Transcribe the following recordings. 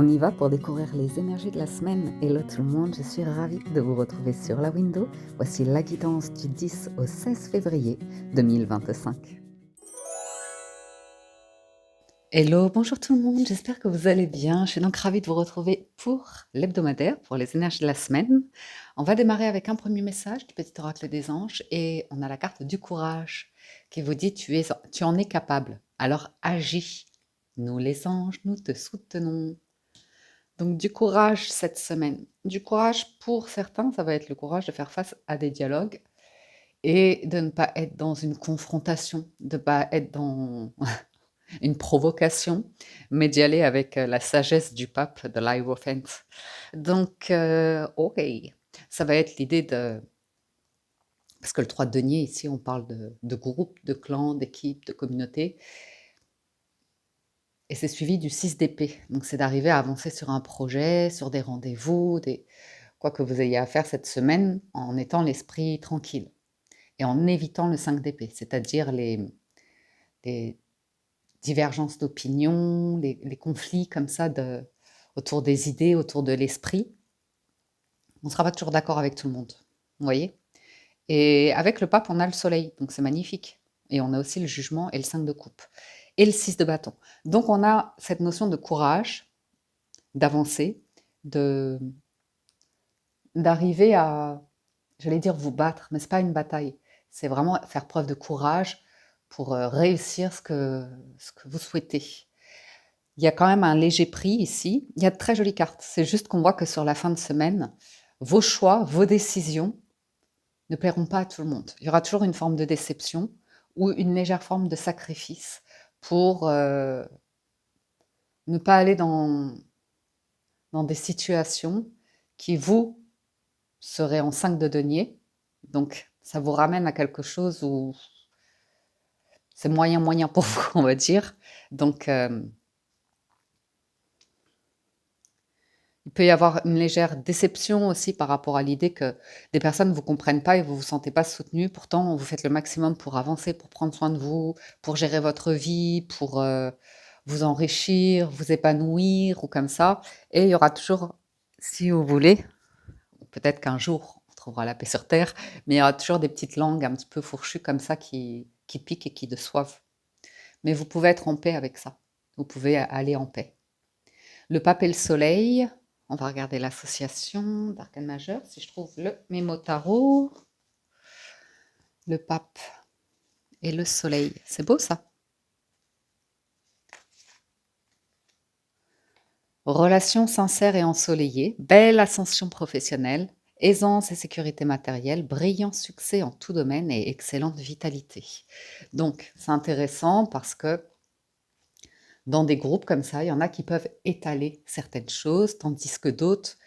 On y va pour découvrir les énergies de la semaine. Hello tout le monde, je suis ravie de vous retrouver sur la window. Voici la guidance du 10 au 16 février 2025. Hello, bonjour tout le monde, j'espère que vous allez bien. Je suis donc ravie de vous retrouver pour l'hebdomadaire, pour les énergies de la semaine. On va démarrer avec un premier message du petit oracle des anges et on a la carte du courage qui vous dit tu en es capable, alors agis. Nous les anges, nous te soutenons. Donc du courage cette semaine. Du courage pour certains, ça va être le courage de faire face à des dialogues et de ne pas être dans une confrontation, de ne pas être dans une provocation, mais d'y aller avec la sagesse du pape de l'Hierophant. Donc, ok, ça va être l'idée de... Parce que le 3 de denier, ici, on parle de groupe, de clan, d'équipe, de communauté. Et c'est suivi du 6 d'épée. Donc, c'est d'arriver à avancer sur un projet, sur des rendez-vous, quoi que vous ayez à faire cette semaine, en étant l'esprit tranquille et en évitant le 5 d'épée, c'est-à-dire les divergences d'opinion, les conflits comme ça autour des idées, autour de l'esprit. On ne sera pas toujours d'accord avec tout le monde, vous voyez. Et avec le pape, on a le soleil, donc c'est magnifique. Et on a aussi le jugement et le 5 de coupe. Et le 6 de bâton. Donc on a cette notion de courage, d'avancer, d'arriver à, j'allais dire vous battre, mais ce n'est pas une bataille. C'est vraiment faire preuve de courage pour réussir ce que vous souhaitez. Il y a quand même un léger prix ici. Il y a de très jolies cartes. C'est juste qu'on voit que sur la fin de semaine, vos choix, vos décisions ne plairont pas à tout le monde. Il y aura toujours une forme de déception ou une légère forme de sacrifice pour ne pas aller dans des situations qui, vous, seraient en 5 de denier. Donc, ça vous ramène à quelque chose où c'est moyen pour vous, on va dire. Donc, il peut y avoir une légère déception aussi par rapport à l'idée que des personnes ne vous comprennent pas et vous ne vous sentez pas soutenu. Pourtant, vous faites le maximum pour avancer, pour prendre soin de vous, pour gérer votre vie, pour vous enrichir, vous épanouir ou comme ça. Et il y aura toujours, si vous voulez, peut-être qu'un jour on trouvera la paix sur Terre, mais il y aura toujours des petites langues un petit peu fourchues comme ça qui piquent et qui déçoivent. Mais vous pouvez être en paix avec ça. Vous pouvez aller en paix. Le pape et le soleil, on va regarder l'association d'arcane majeur, si je trouve le mémo tarot. Le pape et le soleil, c'est beau ça. Relation sincère et ensoleillée, belle ascension professionnelle, aisance et sécurité matérielle, brillant succès en tout domaine et excellente vitalité. Donc, c'est intéressant parce que dans des groupes comme ça, il y en a qui peuvent étaler certaines choses, tandis que d'autres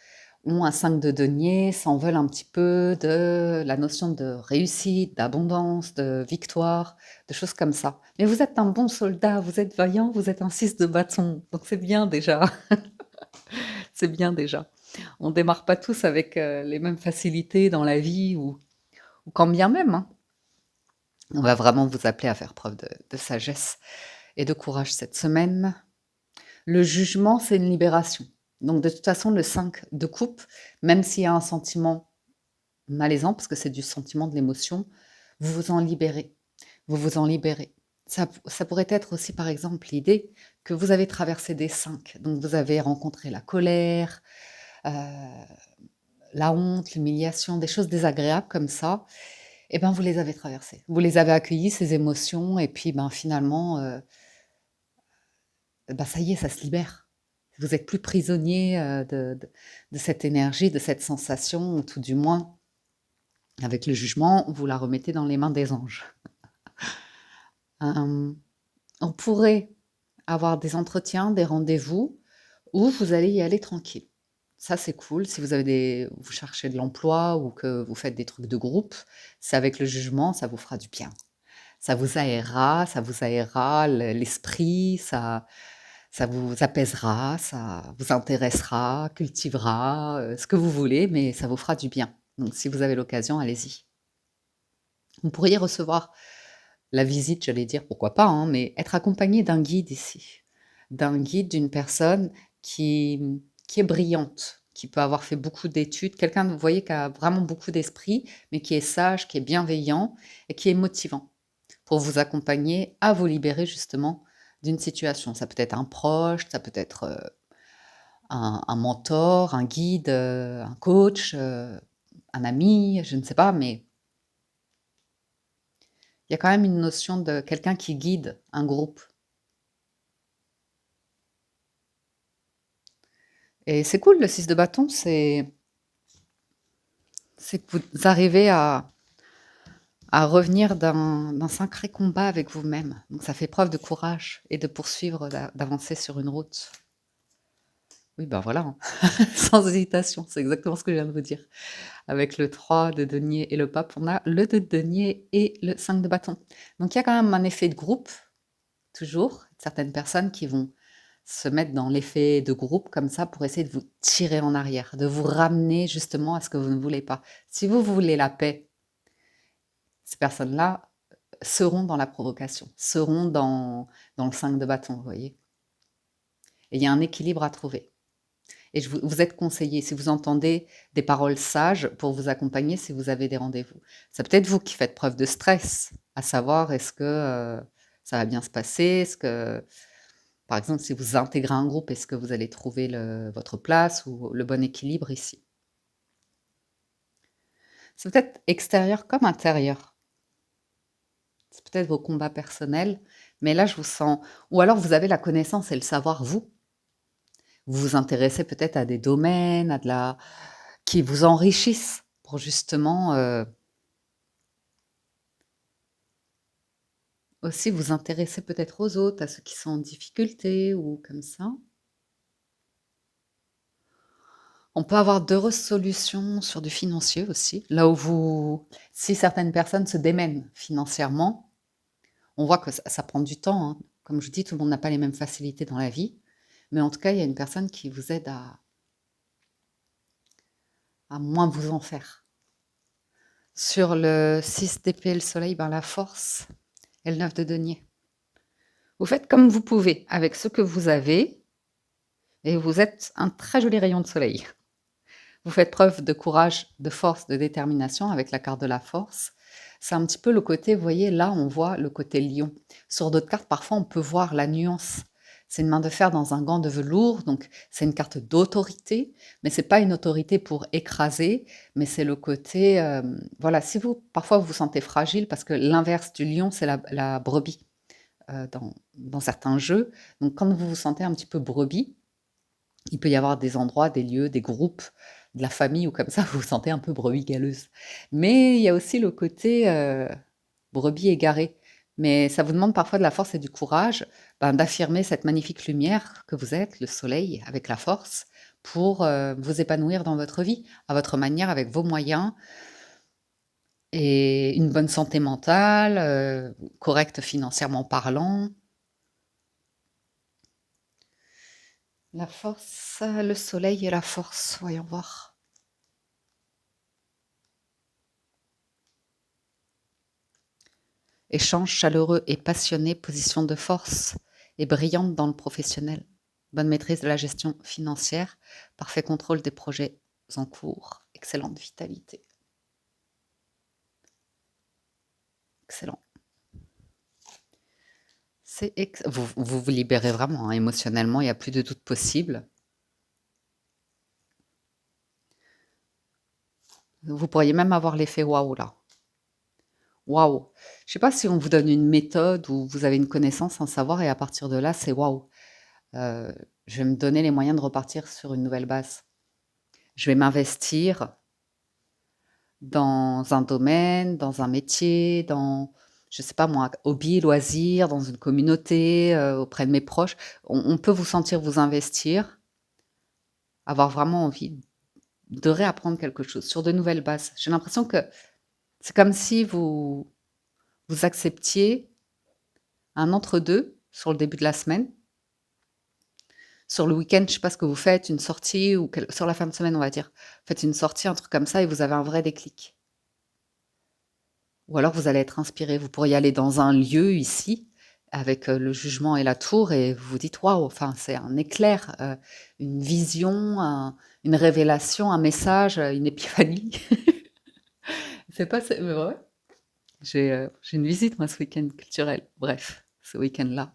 ont un 5 de denier, s'en veulent un petit peu de la notion de réussite, d'abondance, de victoire, de choses comme ça. Mais vous êtes un bon soldat, vous êtes vaillant, vous êtes un 6 de bâton, donc c'est bien déjà. C'est bien déjà. On démarre pas tous avec les mêmes facilités dans la vie ou quand bien même, hein. On va vraiment vous appeler à faire preuve de sagesse et de courage cette semaine. Le jugement, c'est une libération. Donc de toute façon, le 5 de coupe, même s'il y a un sentiment malaisant, parce que c'est du sentiment de l'émotion, vous vous en libérez. Vous vous en libérez. Ça pourrait être aussi, par exemple, l'idée que vous avez traversé des 5. Donc vous avez rencontré la colère, la honte, l'humiliation, des choses désagréables comme ça. Et ben vous les avez traversées. Vous les avez accueillies, ces émotions, et puis ben finalement, ben ça y est, ça se libère. Vous n'êtes plus prisonnier de cette énergie, de cette sensation, ou tout du moins, avec le jugement, vous la remettez dans les mains des anges. On pourrait avoir des entretiens, des rendez-vous, où vous allez y aller tranquille. Ça, c'est cool. Si vous cherchez de l'emploi ou que vous faites des trucs de groupe, c'est avec le jugement, ça vous fera du bien. Ça vous aérera l'esprit, ça vous apaisera, ça vous intéressera, cultivera, ce que vous voulez, mais ça vous fera du bien. Donc si vous avez l'occasion, allez-y. Vous pourriez recevoir la visite, j'allais dire, pourquoi pas, hein, mais être accompagné d'un guide ici. D'un guide, d'une personne qui, qui est brillante, qui peut avoir fait beaucoup d'études, quelqu'un, vous voyez, qui a vraiment beaucoup d'esprit, mais qui est sage, qui est bienveillant et qui est motivant pour vous accompagner à vous libérer justement d'une situation. Ça peut être un proche, ça peut être un mentor, un guide, un coach, un ami, je ne sais pas, mais il y a quand même une notion de quelqu'un qui guide un groupe. Et c'est cool, le 6 de bâton, c'est que vous arrivez à revenir d'un sacré combat avec vous-même. Donc ça fait preuve de courage et de poursuivre, d'avancer sur une route. Oui, ben voilà, hein. Sans hésitation, c'est exactement ce que je viens de vous dire. Avec le 3 de denier et le pape, on a le 2 de denier et le 5 de bâton. Donc il y a quand même un effet de groupe, toujours, certaines personnes qui vont se mettre dans l'effet de groupe comme ça pour essayer de vous tirer en arrière, de vous ramener justement à ce que vous ne voulez pas. Si vous voulez la paix, ces personnes-là seront dans la provocation, seront dans le 5 de bâton, vous voyez. Et il y a un équilibre à trouver. Et vous êtes conseillé, si vous entendez des paroles sages pour vous accompagner, si vous avez des rendez-vous. C'est peut-être vous qui faites preuve de stress, à savoir est-ce que ça va bien se passer, est-ce que, par exemple, si vous intégrez un groupe, est-ce que vous allez trouver votre place ou le bon équilibre ici. C'est peut-être extérieur comme intérieur. C'est peut-être vos combats personnels, mais là je vous sens... Ou alors vous avez la connaissance et le savoir, vous. Vous vous intéressez peut-être à des domaines, qui vous enrichissent pour justement aussi vous intéresser peut-être aux autres, à ceux qui sont en difficulté ou comme ça. On peut avoir d'heureuses solutions sur du financier aussi, là où si certaines personnes se démènent financièrement, on voit que ça prend du temps, hein. Comme je dis, tout le monde n'a pas les mêmes facilités dans la vie, mais en tout cas, il y a une personne qui vous aide à moins vous en faire. Sur le 6 d'épée, le soleil, ben la force et le 9 de denier. Vous faites comme vous pouvez avec ce que vous avez et vous êtes un très joli rayon de soleil. Vous faites preuve de courage, de force, de détermination avec la carte de la force. C'est un petit peu le côté, vous voyez, là on voit le côté lion. Sur d'autres cartes, parfois on peut voir la nuance. C'est une main de fer dans un gant de velours, donc c'est une carte d'autorité, mais c'est pas une autorité pour écraser, mais c'est le côté, voilà, si parfois vous vous sentez fragile, parce que l'inverse du lion, c'est la brebis dans certains jeux. Donc quand vous vous sentez un petit peu brebis, il peut y avoir des endroits, des lieux, des groupes, de la famille ou comme ça, vous vous sentez un peu brebis galeuse. Mais il y a aussi le côté brebis égarée. Mais ça vous demande parfois de la force et du courage d'affirmer cette magnifique lumière que vous êtes, le soleil, avec la force, pour vous épanouir dans votre vie, à votre manière, avec vos moyens, et une bonne santé mentale, correcte financièrement parlant. La force, le soleil et la force, voyons voir. Échange chaleureux et passionné, position de force et brillante dans le professionnel. Bonne maîtrise de la gestion financière, parfait contrôle des projets en cours, excellente vitalité. Excellent. Vous libérez vraiment, hein, émotionnellement, il n'y a plus de doute possible. Vous pourriez même avoir l'effet waouh là. Waouh! Je ne sais pas si on vous donne une méthode ou vous avez une connaissance, un savoir et à partir de là, c'est waouh! Je vais me donner les moyens de repartir sur une nouvelle base. Je vais m'investir dans un domaine, dans un métier, dans, je sais pas moi, hobby, loisir, dans une communauté, auprès de mes proches. On peut vous sentir vous investir, avoir vraiment envie de réapprendre quelque chose sur de nouvelles bases. J'ai l'impression que c'est comme si vous acceptiez un entre-deux sur le début de la semaine. Sur le week-end, je ne sais pas ce que vous faites, une sortie ou sur la fin de semaine, on va dire. Vous faites une sortie, un truc comme ça et vous avez un vrai déclic. Ou alors vous allez être inspiré. Vous pourriez aller dans un lieu ici, avec, le jugement et la tour et vous vous dites: «Waouh!» enfin, c'est un éclair, une vision, une révélation, un message, une épiphanie. C'est pas c'est mais ouais, j'ai une visite moi ce week-end culturel. Bref, ce week-end-là.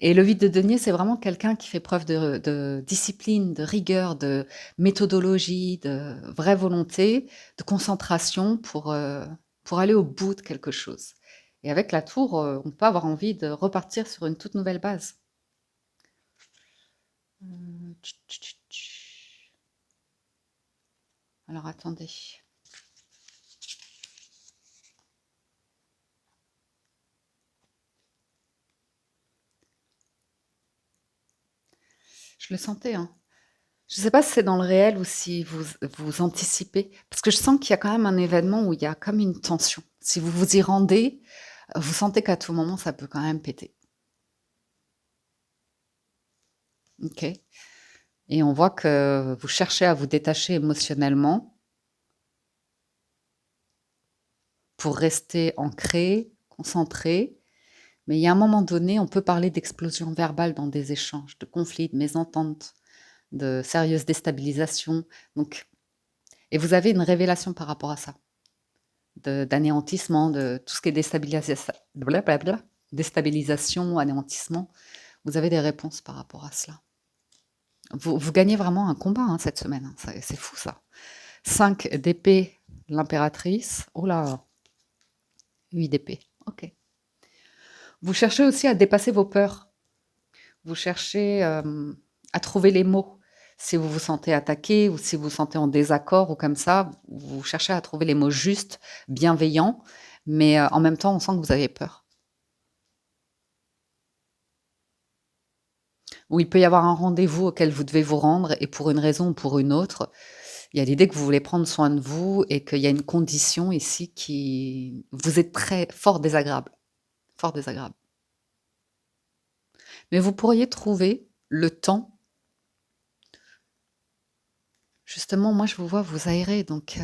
Et le vide de denier, c'est vraiment quelqu'un qui fait preuve de discipline, de rigueur, de méthodologie, de vraie volonté, de concentration pour aller au bout de quelque chose. Et avec la tour, on peut avoir envie de repartir sur une toute nouvelle base. Tch, tch, tch, tch. Alors attendez. Je le sentais, hein. Je ne sais pas si c'est dans le réel ou si vous anticipez, parce que je sens qu'il y a quand même un événement où il y a comme une tension. Si vous vous y rendez, vous sentez qu'à tout moment, ça peut quand même péter. OK. Et on voit que vous cherchez à vous détacher émotionnellement pour rester ancré, concentré. Mais il y a un moment donné, on peut parler d'explosion verbale dans des échanges, de conflits, de mésententes, de sérieuses déstabilisations. Donc, et vous avez une révélation par rapport à ça, d'anéantissement, de tout ce qui est déstabilisation, anéantissement. Vous avez des réponses par rapport à cela. Vous gagnez vraiment un combat hein, cette semaine. Hein. C'est fou ça. 5 d'épée, l'impératrice. Oh là, 8 d'épée. Ok. Vous cherchez aussi à dépasser vos peurs. Vous cherchez à trouver les mots. Si vous vous sentez attaqué ou si vous vous sentez en désaccord ou comme ça, vous cherchez à trouver les mots justes, bienveillants, mais en même temps, on sent que vous avez peur. Ou il peut y avoir un rendez-vous auquel vous devez vous rendre et pour une raison ou pour une autre, il y a l'idée que vous voulez prendre soin de vous et qu'il y a une condition ici qui vous est très fort désagréable, fort désagréable. Mais vous pourriez trouver le temps. Justement, moi, je vous vois vous aérer, donc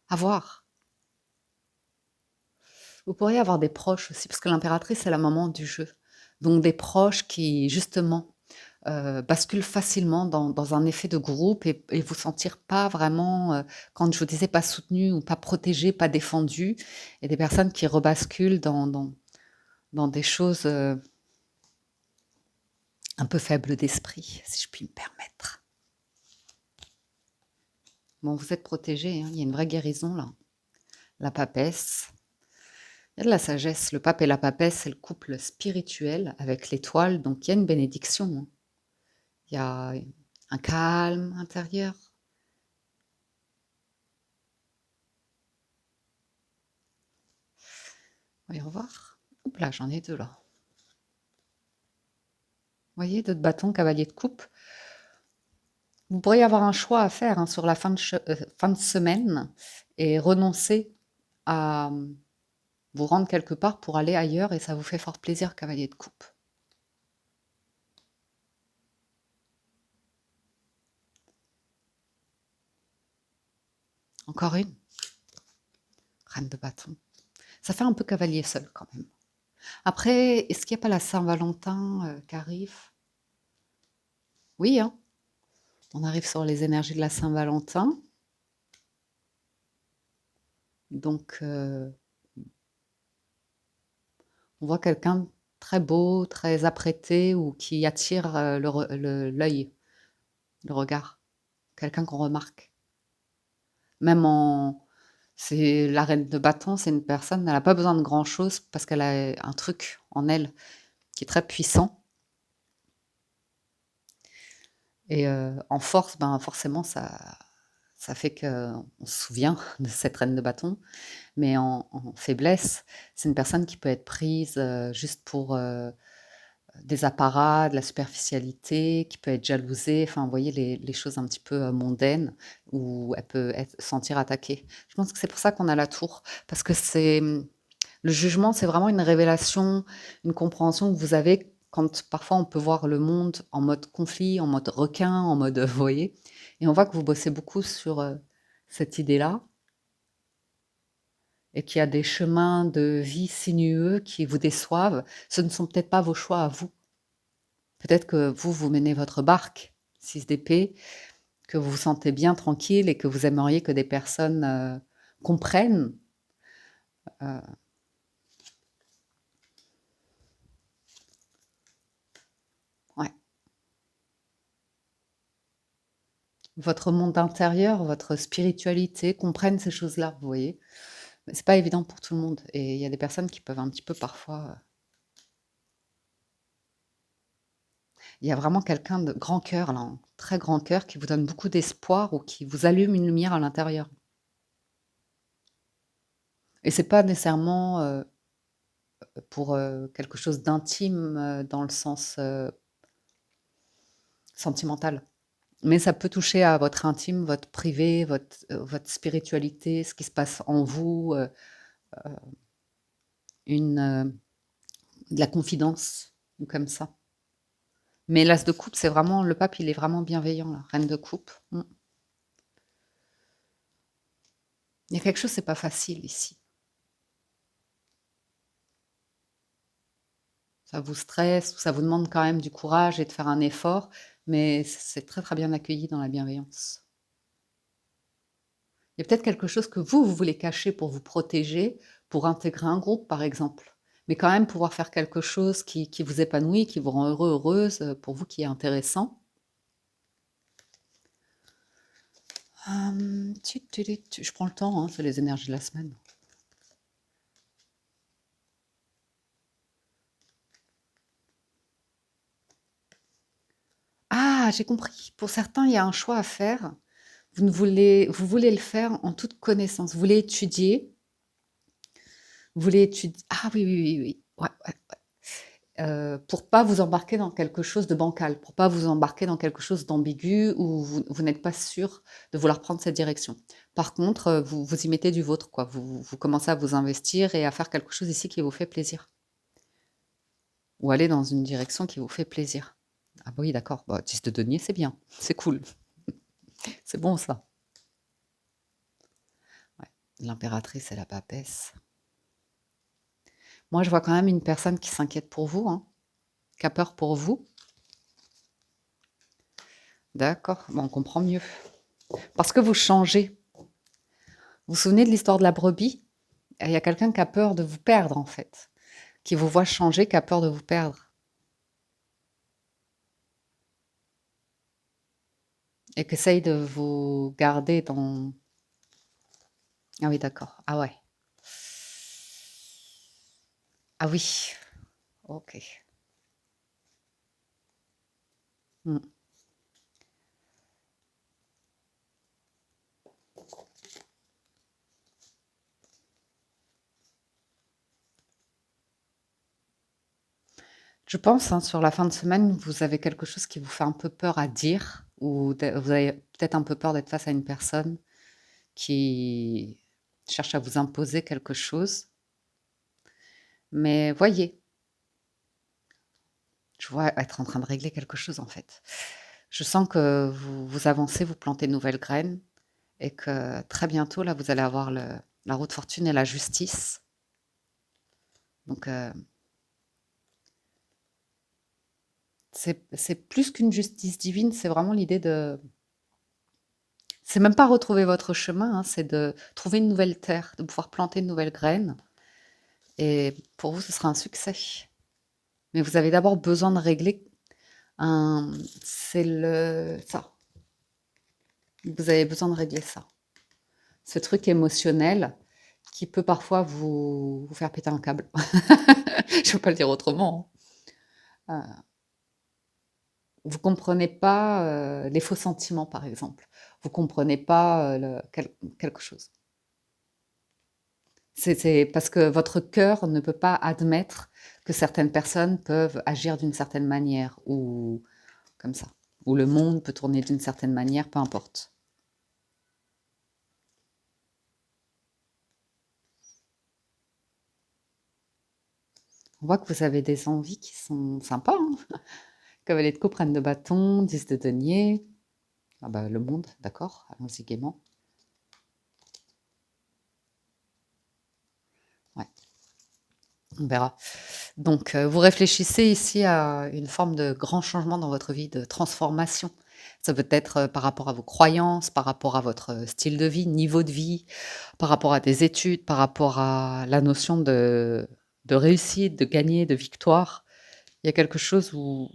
à voir. Vous pourriez avoir des proches aussi, parce que l'impératrice, c'est la maman du jeu. Donc des proches qui, justement, basculent facilement dans un effet de groupe et vous sentir pas vraiment, quand je vous disais pas soutenu ou pas protégé, pas défendu, et des personnes qui rebasculent dans des choses, un peu faibles d'esprit, si je puis me permettre. Bon, vous êtes protégés, hein, il y a une vraie guérison là. La papesse. Il y a de la sagesse. Le pape et la papesse, c'est le couple spirituel avec l'étoile, donc il y a une bénédiction. Hein. Il y a un calme intérieur. Voyons voir. Oups là, j'en ai deux là. Vous voyez, 2 de bâton, cavalier de coupe. Vous pourriez avoir un choix à faire hein, sur la fin de semaine et renoncer à vous rendre quelque part pour aller ailleurs et ça vous fait fort plaisir, cavalier de coupe. Encore une. Reine de bâton. Ça fait un peu cavalier seul quand même. Après, est-ce qu'il n'y a pas la Saint-Valentin qui arrive? Oui, hein. On arrive sur les énergies de la Saint-Valentin. Donc, on voit quelqu'un de très beau, très apprêté ou qui attire l'œil, le regard. Quelqu'un qu'on remarque. Même en... C'est la reine de bâton, c'est une personne, elle n'a pas besoin de grand-chose parce qu'elle a un truc en elle qui est très puissant. Et en force, ben, forcément, ça fait qu'on se souvient de cette reine de bâton. Mais en faiblesse, c'est une personne qui peut être prise juste pour des apparats, de la superficialité, qui peut être jalousée, enfin, vous voyez les choses un petit peu mondaines où elle peut sentir attaquée. Je pense que c'est pour ça qu'on a la tour, parce que le jugement, c'est vraiment une révélation, une compréhension que vous avez quand parfois on peut voir le monde en mode conflit, en mode requin, en mode, vous voyez, et on voit que vous bossez beaucoup sur cette idée-là. et qu'il y a des chemins de vie sinueux qui vous déçoivent, ce ne sont peut-être pas vos choix à vous. Peut-être que vous, vous menez votre barque, 6 d'épée, que vous vous sentez bien tranquille et que vous aimeriez que des personnes comprennent. euh, ouais. Votre monde intérieur, votre spiritualité comprennent ces choses-là, vous voyez. Mais c'est pas évident pour tout le monde. Et il y a des personnes qui peuvent un petit peu parfois. Il y a vraiment quelqu'un de grand cœur, là, hein, très grand cœur, qui vous donne beaucoup d'espoir ou qui vous allume une lumière à l'intérieur. Et c'est pas nécessairement pour quelque chose d'intime dans le sens sentimental. Mais ça peut toucher à votre intime, votre privé, votre spiritualité, ce qui se passe en vous, une, de la confidence, ou comme ça. Mais l'as de coupe, c'est vraiment, le pape, il est vraiment bienveillant, la reine de coupe. Il y a quelque chose, c'est pas facile ici. Ça vous stresse, ou ça vous demande quand même du courage et de faire un effort, mais c'est très très bien accueilli dans la bienveillance. Il y a peut-être quelque chose que vous voulez cacher pour vous protéger, pour intégrer un groupe, par exemple. Mais quand même pouvoir faire quelque chose qui vous épanouit, qui vous rend heureux, heureuse, pour vous, qui est intéressant. Je prends le temps, hein, c'est les énergies de la semaine. Ah, j'ai compris. Pour certains, il y a un choix à faire. Vous voulez le faire en toute connaissance. Vous voulez étudier. Ah oui, oui, oui, oui. Ouais, ouais. Pour pas vous embarquer dans quelque chose de bancal, pour pas vous embarquer dans quelque chose d'ambigu où vous n'êtes pas sûr de vouloir prendre cette direction. Par contre, vous y mettez du vôtre, quoi. Vous commencez à vous investir et à faire quelque chose ici qui vous fait plaisir. Ou aller dans une direction qui vous fait plaisir. Ah bah oui, d'accord. Bah, 10 de denier, c'est bien. C'est cool. C'est bon, ça. Ouais. L'impératrice et la papesse. Moi, je vois quand même une personne qui s'inquiète pour vous, hein, qui a peur pour vous. D'accord, bon, on comprend mieux. Parce que vous changez. Vous vous souvenez de l'histoire de la brebis? Il y a quelqu'un qui a peur de vous perdre, en fait. Qui vous voit changer, qui a peur de vous perdre. Et qui essaye de vous garder dans... Ah oui, d'accord. Ah ouais. Ah oui. Ok. Hmm. Je pense, hein, sur la fin de semaine, vous avez quelque chose qui vous fait un peu peur à dire, ou vous avez peut-être un peu peur d'être face à une personne qui cherche à vous imposer quelque chose. Mais voyez, je vois être en train de régler quelque chose en fait. Je sens que vous avancez, vous plantez de nouvelles graines et que très bientôt, là, vous allez avoir la roue de fortune et la justice. Donc, c'est plus qu'une justice divine, c'est vraiment l'idée de... C'est même pas retrouver votre chemin, hein, c'est de trouver une nouvelle terre, de pouvoir planter de nouvelles graines. Et pour vous, ce sera un succès. Mais vous avez d'abord besoin de régler un... C'est ça. Vous avez besoin de régler ça. Ce truc émotionnel qui peut parfois vous faire péter un câble. Je ne peux pas le dire autrement, hein. Vous ne comprenez pas les faux sentiments, par exemple. Vous ne comprenez pas quelque chose. C'est parce que votre cœur ne peut pas admettre que certaines personnes peuvent agir d'une certaine manière ou comme ça. Ou le monde peut tourner d'une certaine manière, peu importe. On voit que vous avez des envies qui sont sympas, hein. Cavalier de coupe, reine de bâton, 10 de denier. Ah bah, le monde, d'accord, allons-y gaiement. On verra. Donc, vous réfléchissez ici à une forme de grand changement dans votre vie, de transformation. Ça peut être, par rapport à vos croyances, par rapport à votre, style de vie, niveau de vie, par rapport à des études, par rapport à la notion de réussite, de gagner, de victoire. Il y a quelque chose où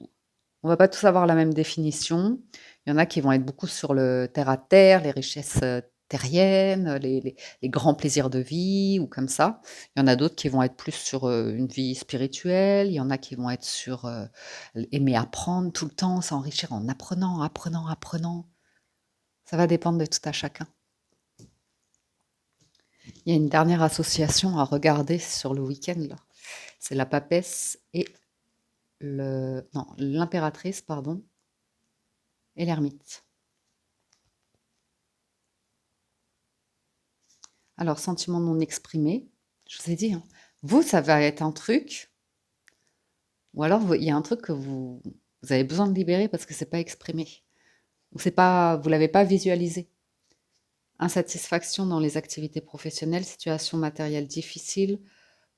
on va pas tous avoir la même définition. Il y en a qui vont être beaucoup sur le terre à terre, les richesses, terriennes, les grands plaisirs de vie ou comme ça. Il y en a d'autres qui vont être plus sur, une vie spirituelle. Il y en a qui vont être sur, aimer apprendre tout le temps, s'enrichir en apprenant, apprenant, apprenant. Ça va dépendre de tout à chacun. Il y a une dernière association à regarder sur le week-end là. C'est la papesse et le non, l'impératrice, pardon, et l'ermite. Alors, sentiment non exprimé, je vous ai dit, hein, vous, ça va être un truc, ou alors il y a un truc que vous avez besoin de libérer parce que c'est pas exprimé, ou c'est pas, vous l'avez pas visualisé. Insatisfaction dans les activités professionnelles, situation matérielle difficile,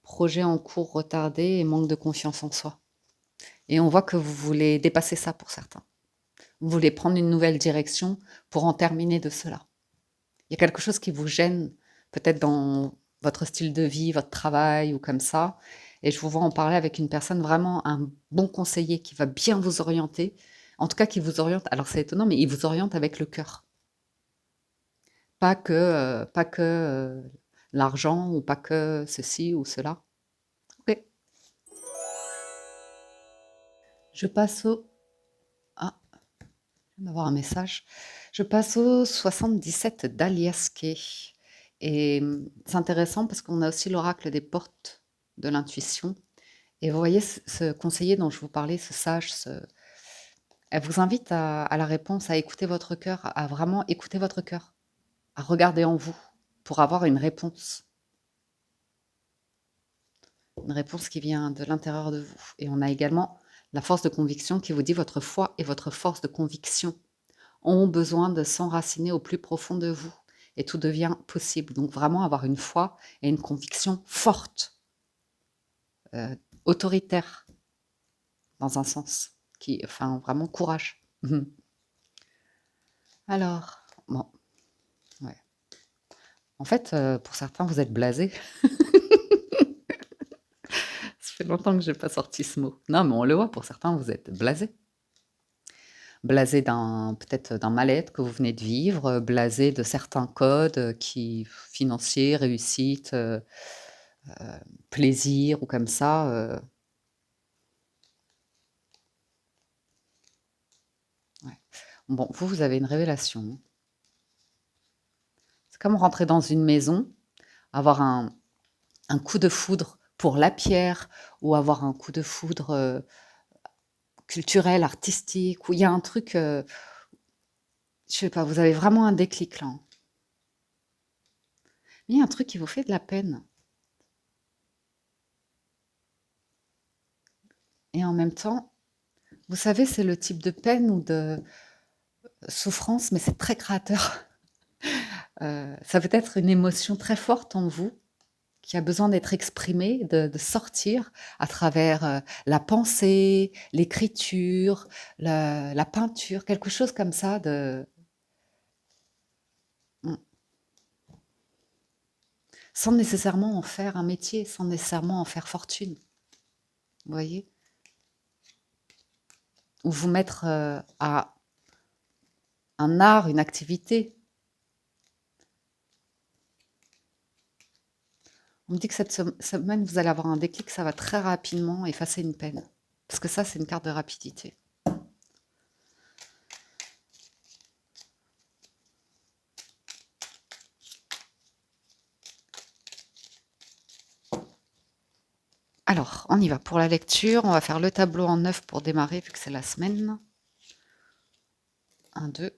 projet en cours retardé et manque de confiance en soi. Et on voit que vous voulez dépasser ça pour certains. Vous voulez prendre une nouvelle direction pour en terminer de cela. Il y a quelque chose qui vous gêne, peut-être dans votre style de vie, votre travail ou comme ça. Et je vous vois en parler avec une personne, vraiment un bon conseiller qui va bien vous orienter. En tout cas, qui vous oriente. Alors c'est étonnant, mais il vous oriente avec le cœur. Pas que l'argent ou pas que ceci ou cela. Ok. Je passe au. Ah, je viens d'avoir un message. Je passe au 77 d'Aliaské. Et c'est intéressant parce qu'on a aussi l'oracle des portes de l'intuition. Et vous voyez, ce conseiller dont je vous parlais, ce sage, elle vous invite à la réponse, à écouter votre cœur, à vraiment écouter votre cœur, à regarder en vous pour avoir une réponse qui vient de l'intérieur de vous. Et on a également la force de conviction qui vous dit votre foi et votre force de conviction ont besoin de s'enraciner au plus profond de vous. Et tout devient possible. Donc vraiment avoir une foi et une conviction forte, euh, autoritaire, dans un sens, enfin vraiment courage. Alors, bon, ouais. En fait, pour certains, vous êtes blasés. Ça fait longtemps que j'ai pas sorti ce mot. Non, mais on le voit, pour certains, vous êtes blasés. Blasés peut-être d'un mal-être que vous venez de vivre, blasés de certains codes qui, financiers, réussite, plaisir ou comme ça. Ouais. Bon, vous avez une révélation, hein. C'est comme rentrer dans une maison, avoir un coup de foudre pour la pierre ou avoir un coup de foudre culturel, artistique, où il y a un truc, je sais pas, vous avez vraiment un déclic là, hein. Mais il y a un truc qui vous fait de la peine. Et en même temps, vous savez, c'est le type de peine ou de souffrance, mais c'est très créateur. Ça peut être une émotion très forte en vous qui a besoin d'être exprimée, de sortir à travers la pensée, l'écriture, la peinture, quelque chose comme ça mm, sans nécessairement en faire un métier, sans nécessairement en faire fortune. Vous voyez? Ou vous mettre à un art, une activité. On me dit que cette semaine, vous allez avoir un déclic, ça va très rapidement effacer une peine. Parce que ça, c'est une carte de rapidité. Alors, on y va pour la lecture. On va faire le tableau en 9 pour démarrer, vu que c'est la semaine. 1, 2,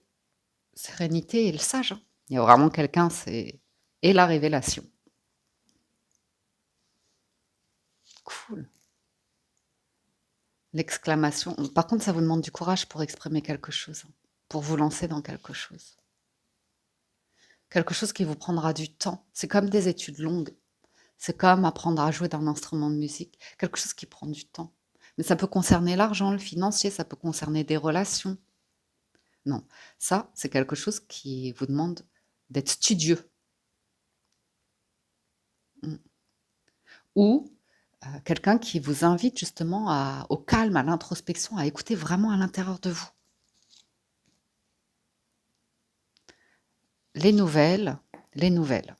sérénité et le sage, hein. Il y a vraiment quelqu'un, c'est... Et la révélation. Cool. L'exclamation. Par contre, ça vous demande du courage pour exprimer quelque chose, hein, pour vous lancer dans quelque chose. Quelque chose qui vous prendra du temps. C'est comme des études longues. C'est comme apprendre à jouer d'un instrument de musique, quelque chose qui prend du temps. Mais ça peut concerner l'argent, le financier, ça peut concerner des relations. Non, ça, c'est quelque chose qui vous demande d'être studieux. Mmh. Ou, quelqu'un qui vous invite justement au calme, à l'introspection, à écouter vraiment à l'intérieur de vous. Les nouvelles, les nouvelles.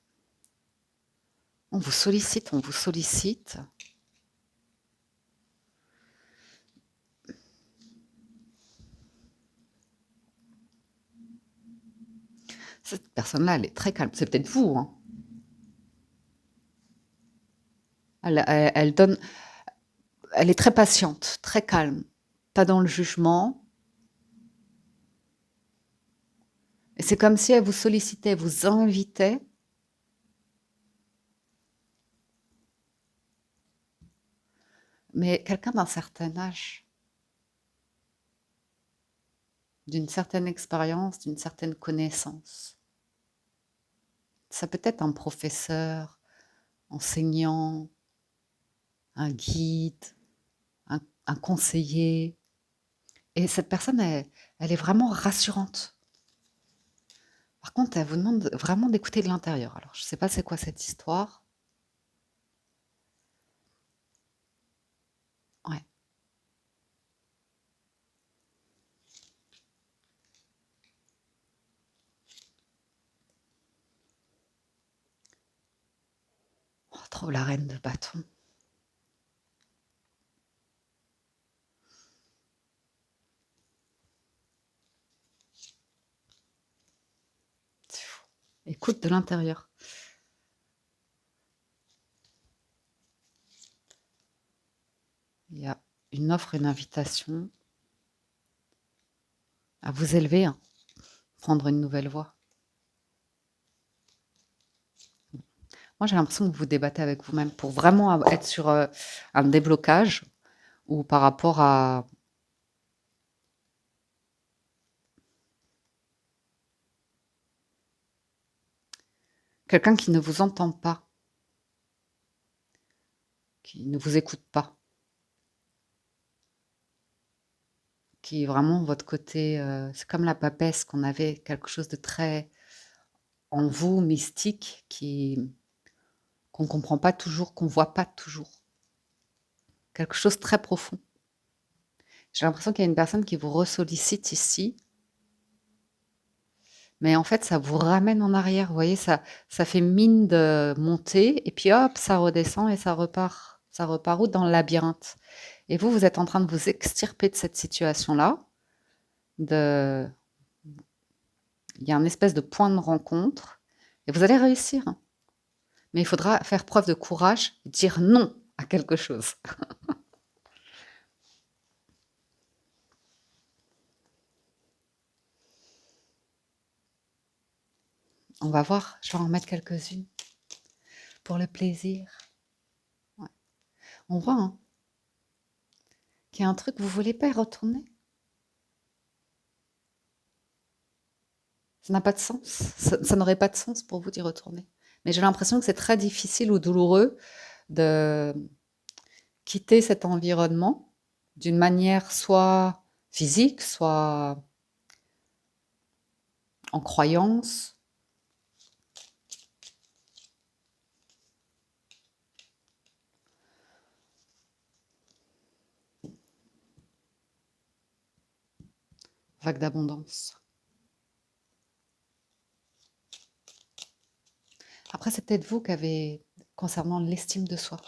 On vous sollicite, on vous sollicite. Cette personne-là, elle est très calme. C'est peut-être vous, hein. Elle donne elle est très patiente, très calme, pas dans le jugement et c'est comme si elle vous sollicitait, vous invitait mais quelqu'un d'un certain âge, d'une certaine expérience, d'une certaine connaissance. Ça peut être un professeur, enseignant, un guide, un conseiller et cette personne, elle est vraiment rassurante. Par contre, elle vous demande vraiment d'écouter de l'intérieur. Alors, je ne sais pas c'est quoi cette histoire. Ouais. On retrouve la reine de bâton. C'est fou. Écoute de l'intérieur. Il y a une offre, une invitation à vous élever, hein, prendre une nouvelle voie. Moi, j'ai l'impression que vous vous débattez avec vous-même pour vraiment être sur un déblocage ou par rapport à quelqu'un qui ne vous entend pas, qui ne vous écoute pas, qui est vraiment votre côté, c'est comme la papesse qu'on avait quelque chose de très en vous, mystique, qu'on ne comprend pas toujours, qu'on ne voit pas toujours. Quelque chose de très profond. J'ai l'impression qu'il y a une personne qui vous ressollicite ici, mais en fait, ça vous ramène en arrière. Vous voyez, ça fait mine de monter, et puis hop, ça redescend et ça repart. Ça repart où? Dans le labyrinthe. Et vous, vous êtes en train de vous extirper de cette situation-là. De... Il y a un espèce de point de rencontre, et vous allez réussir. Mais il faudra faire preuve de courage et dire non à quelque chose. On va voir, je vais en mettre quelques-unes pour le plaisir. Ouais. On voit hein, qu'il y a un truc, vous ne voulez pas y retourner. Ça n'a pas de sens. Ça n'aurait pas de sens pour vous d'y retourner. Mais j'ai l'impression que c'est très difficile ou douloureux de quitter cet environnement d'une manière soit physique, soit en croyance. Vague d'abondance. Après, c'est peut-être vous qui avez, concernant l'estime de soi.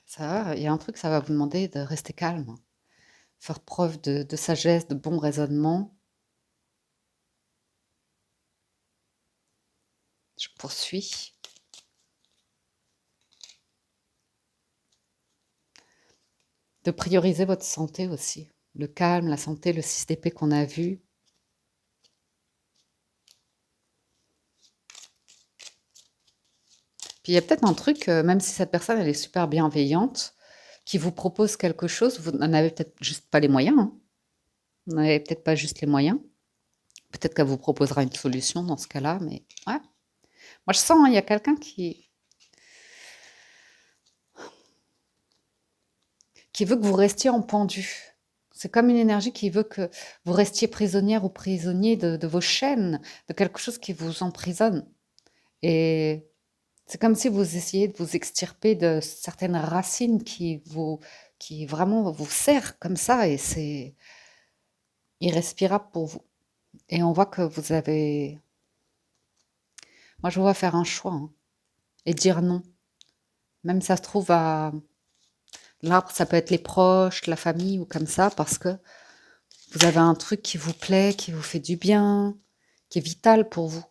Ça, il y a un truc, ça va vous demander de rester calme, faire preuve de sagesse, de bon raisonnement. Je poursuis. De prioriser votre santé aussi. Le calme, la santé, le 6 d'épée qu'on a vu. Puis il y a peut-être un truc, même si cette personne, elle est super bienveillante, qui vous propose quelque chose, vous n'en avez peut-être juste pas les moyens. Hein. Vous n'avez peut-être pas juste les moyens. Peut-être qu'elle vous proposera une solution dans ce cas-là, mais ouais. Moi, je sens, hein, il y a quelqu'un qui veut que vous restiez en pendu. C'est comme une énergie qui veut que vous restiez prisonnière ou prisonnier de vos chaînes, de quelque chose qui vous emprisonne. Et c'est comme si vous essayiez de vous extirper de certaines racines qui vraiment vous serrent comme ça, et c'est irrespirable pour vous. Et on voit que vous avez... Moi, je vous vois faire un choix, hein, et dire non. Même ça se trouve à... L'arbre, ça peut être les proches, la famille ou comme ça, parce que vous avez un truc qui vous plaît, qui vous fait du bien, qui est vital pour vous.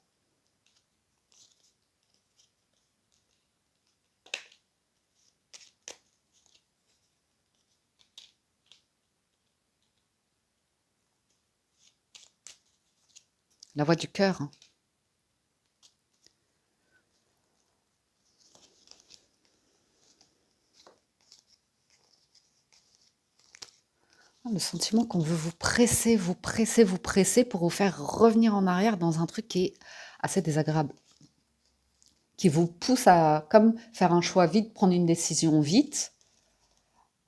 La voix du cœur, hein. Le sentiment qu'on veut vous presser, vous presser, vous presser pour vous faire revenir en arrière dans un truc qui est assez désagréable, qui vous pousse à comme faire un choix vite, prendre une décision vite,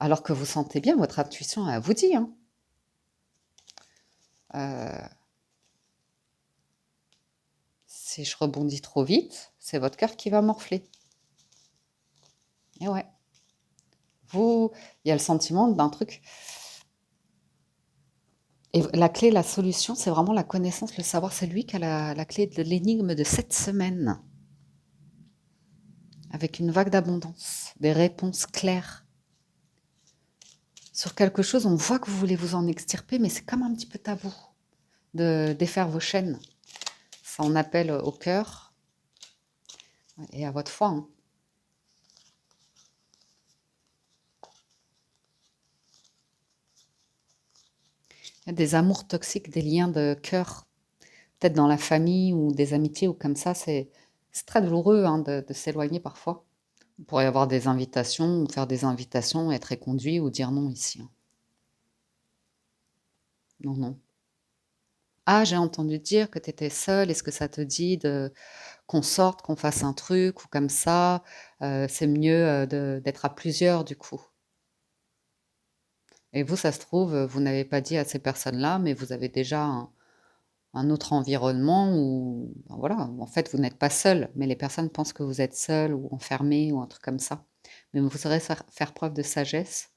alors que vous sentez bien, votre intuition, elle vous dit, hein. Euh, si je rebondis trop vite, c'est votre cœur qui va morfler. Et ouais, vous, il y a le sentiment d'un truc. Et la clé, la solution, c'est vraiment la connaissance, le savoir. C'est lui qui a la clé de l'énigme de cette semaine, avec une vague d'abondance, des réponses claires. Sur quelque chose, on voit que vous voulez vous en extirper, mais c'est comme un petit peu tabou de défaire vos chaînes. Ça en appelle au cœur et à votre foi, hein. Il y a des amours toxiques, des liens de cœur, peut-être dans la famille ou des amitiés ou comme ça. C'est très douloureux, hein, de s'éloigner parfois. Il pourrait y avoir des invitations, ou faire des invitations, être éconduit ou dire non ici, hein. Non, non. Ah, j'ai entendu dire que tu étais seule. Est-ce que ça te dit de qu'on sorte, qu'on fasse un truc ou comme ça? C'est mieux d'être à plusieurs du coup. Et vous, ça se trouve, vous n'avez pas dit à ces personnes-là, mais vous avez déjà un autre environnement où, ben voilà, en fait, vous n'êtes pas seul, mais les personnes pensent que vous êtes seul ou enfermé ou un truc comme ça. Mais vous saurez faire preuve de sagesse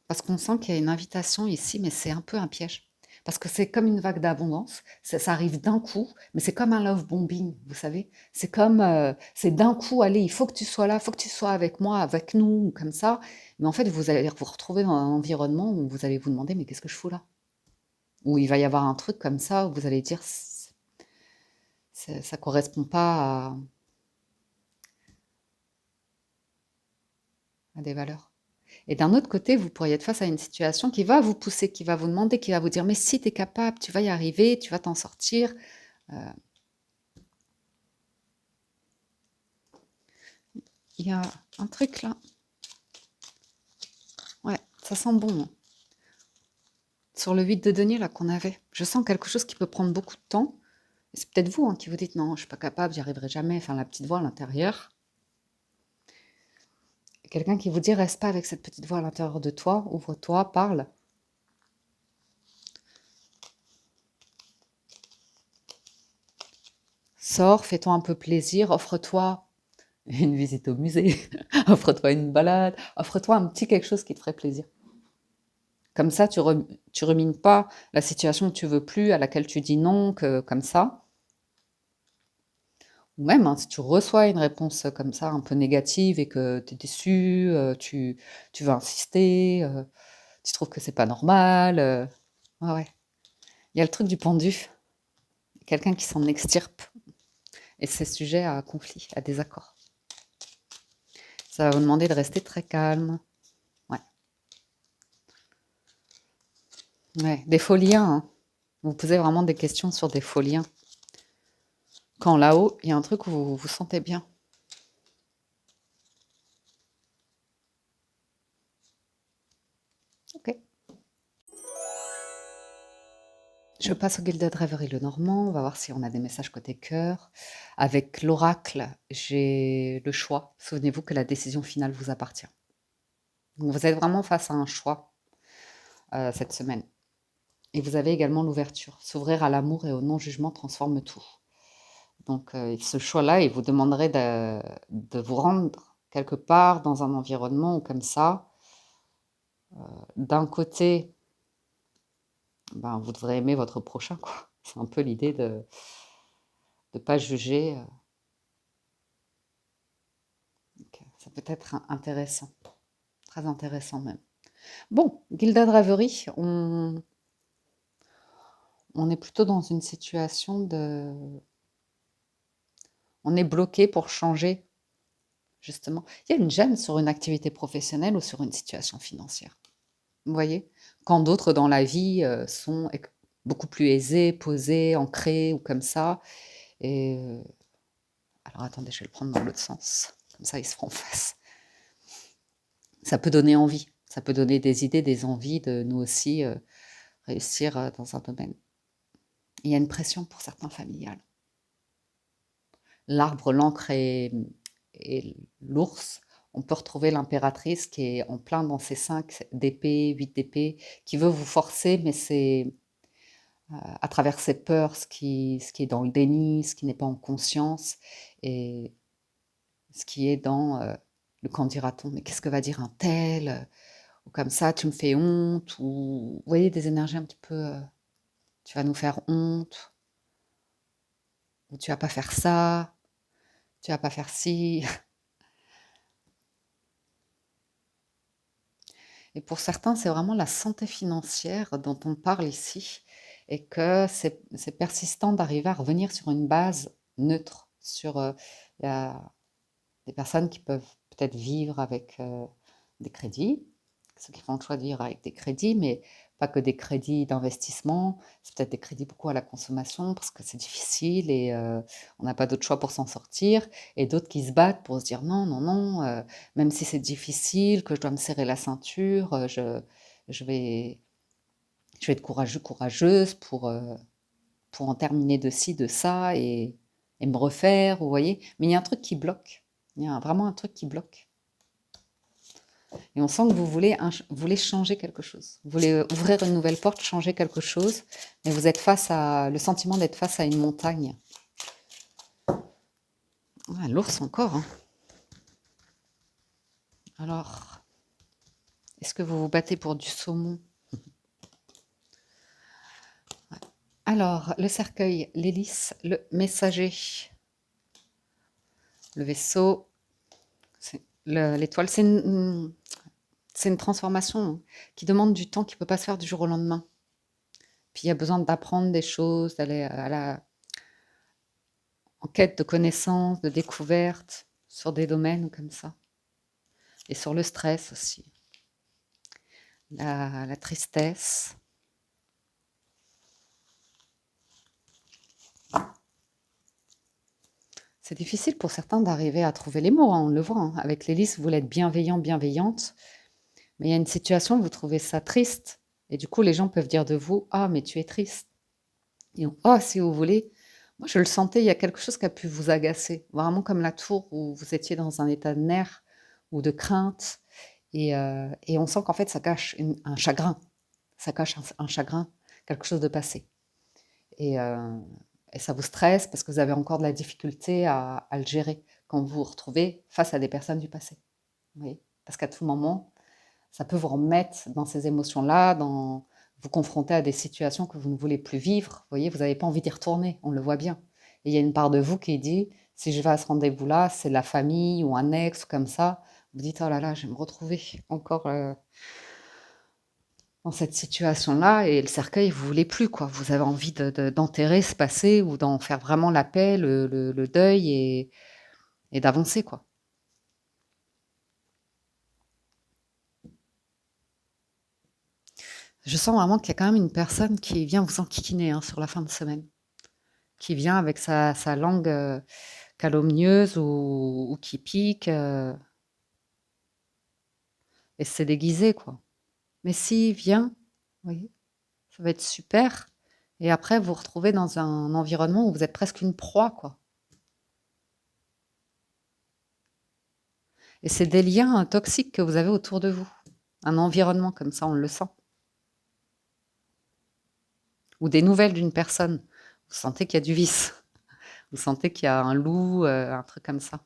parce qu'on sent qu'il y a une invitation ici, mais c'est un peu un piège. Parce que c'est comme une vague d'abondance, ça arrive d'un coup, mais c'est comme un love bombing, vous savez. C'est comme, c'est d'un coup, allez, il faut que tu sois là, il faut que tu sois avec moi, avec nous, ou comme ça. Mais en fait, vous allez vous retrouver dans un environnement où vous allez vous demander, mais qu'est-ce que je fous là? Où il va y avoir un truc comme ça, où vous allez dire, ça correspond pas à des valeurs. Et d'un autre côté, vous pourriez être face à une situation qui va vous pousser, qui va vous demander, qui va vous dire, mais si tu es capable, tu vas y arriver, tu vas t'en sortir. Euh, Il y a un truc là. Ouais, ça sent bon, hein. Sur le 8 de denier là qu'on avait. Je sens quelque chose qui peut prendre beaucoup de temps. Et c'est peut-être vous, hein, qui vous dites non, je suis pas capable, j'y arriverai jamais. Enfin, la petite voix à l'intérieur. Quelqu'un qui vous dit reste pas avec cette petite voix à l'intérieur de toi, ouvre-toi, parle. Sors, fais-toi un peu plaisir, offre-toi une visite au musée, offre-toi une balade, offre-toi un petit quelque chose qui te ferait plaisir. Comme ça, tu rumines pas la situation que tu veux plus, à laquelle tu dis non, que comme ça. Ou même, hein, si tu reçois une réponse comme ça, un peu négative, et que tu es déçu, tu veux insister, tu trouves que c'est pas normal. Ouais, ouais. Il y a le truc du pendu, quelqu'un qui s'en extirpe, et c'est sujet à conflit, à désaccord. Ça va vous demander de rester très calme. Ouais, ouais. Des faux liens, hein. Vous posez vraiment des questions sur des faux liens. Quand là-haut, il y a un truc où vous vous sentez bien. Ok. Je passe au Gilded Reverie le Normand. On va voir si on a des messages côté cœur. Avec l'oracle, j'ai le choix. Souvenez-vous que la décision finale vous appartient. Donc vous êtes vraiment face à un choix cette semaine. Et vous avez également l'ouverture. S'ouvrir à l'amour et au non-jugement transforme tout. Donc ce choix-là, il vous demanderait de vous rendre quelque part dans un environnement où comme ça, d'un côté, ben, vous devrez aimer votre prochain, quoi. C'est un peu l'idée de ne pas juger. Donc, ça peut être intéressant, très intéressant même. Bon, Gilded Reverie, on est plutôt dans une situation de... On est bloqué pour changer, justement. Il y a une gêne sur une activité professionnelle ou sur une situation financière. Vous voyez? Quand d'autres dans la vie sont beaucoup plus aisés, posés, ancrés ou comme ça. Et alors attendez, je vais le prendre dans l'autre sens. Comme ça, ils se feront face. Ça peut donner envie. Ça peut donner des idées, des envies de nous aussi réussir dans un domaine. Il y a une pression pour certains familiales. L'arbre, l'encre et l'ours, on peut retrouver l'impératrice qui est en plein dans ses 5 d'épée, 8 d'épée, qui veut vous forcer, mais c'est à travers ses peurs, ce qui est dans le déni, ce qui n'est pas en conscience, et ce qui est dans le quand dira-t-on, mais qu'est-ce que va dire un tel, ou comme ça, tu me fais honte, ou vous voyez des énergies un petit peu, tu vas nous faire honte, ou tu vas pas faire ça, tu vas pas faire ci. Et pour certains, c'est vraiment la santé financière dont on parle ici, et que c'est persistant d'arriver à revenir sur une base neutre. Il y a des personnes qui peuvent peut-être vivre avec des crédits, ceux qui font le choix de vivre avec des crédits, mais pas que des crédits d'investissement, c'est peut-être des crédits beaucoup à la consommation parce que c'est difficile et on n'a pas d'autre choix pour s'en sortir, et d'autres qui se battent pour se dire non, non, non, même si c'est difficile, que je dois me serrer la ceinture, je vais, je vais être courageux, courageuse pour en terminer de ci, de ça et me refaire, vous voyez. Mais il y a un truc qui bloque. Il y a vraiment un truc qui bloque. Et on sent que vous voulez changer quelque chose. Vous voulez ouvrir une nouvelle porte, changer quelque chose, mais vous êtes face à le sentiment d'être face à une montagne. Ah, l'ours encore. Hein. Alors, est-ce que vous vous battez pour du saumon? Ouais. Alors, le cercueil, l'hélice, le messager, le vaisseau, l'étoile, c'est une transformation qui demande du temps, qui ne peut pas se faire du jour au lendemain. Puis il y a besoin d'apprendre des choses, d'aller en quête de connaissances, de découvertes sur des domaines comme ça. Et sur le stress aussi. La tristesse. C'est difficile pour certains d'arriver à trouver les mots, hein, on le voit. Hein. Avec l'hélice, vous voulez être bienveillant, bienveillante. Mais il y a une situation où vous trouvez ça triste. Et du coup, les gens peuvent dire de vous, ah, mais tu es triste. Et oh, si vous voulez. Moi, je le sentais, il y a quelque chose qui a pu vous agacer. Vraiment comme la tour où vous étiez dans un état de nerfs ou de crainte. Et on sent qu'en fait, ça cache un chagrin. Ça cache un chagrin, quelque chose de passé. Et ça vous stresse parce que vous avez encore de la difficulté à le gérer quand vous vous retrouvez face à des personnes du passé. Vous voyez? Parce qu'à tout moment, ça peut vous remettre dans ces émotions-là, vous confronter à des situations que vous ne voulez plus vivre. Vous voyez, vous n'avez pas envie d'y retourner, on le voit bien. Et il y a une part de vous qui dit, si je vais à ce rendez-vous-là, c'est la famille ou un ex ou comme ça, vous dites, oh là là, je vais me retrouver encore dans cette situation-là, et le cercueil, vous voulez plus, quoi. Vous avez envie d'enterrer ce passé ou d'en faire vraiment la paix, le deuil et d'avancer, quoi. Je sens vraiment qu'il y a quand même une personne qui vient vous enquiquiner hein, sur la fin de semaine, qui vient avec sa langue calomnieuse ou qui pique, et c'est déguisé, quoi. Mais si, viens, vous voyez, ça va être super. et après vous vous retrouvez dans un environnement où vous êtes presque une proie, quoi. Et c'est des liens, toxiques que vous avez autour de vous. Un environnement comme ça, on le sent. Ou des nouvelles d'une personne. Vous sentez qu'il y a du vice. Vous sentez qu'il y a un loup, un truc comme ça.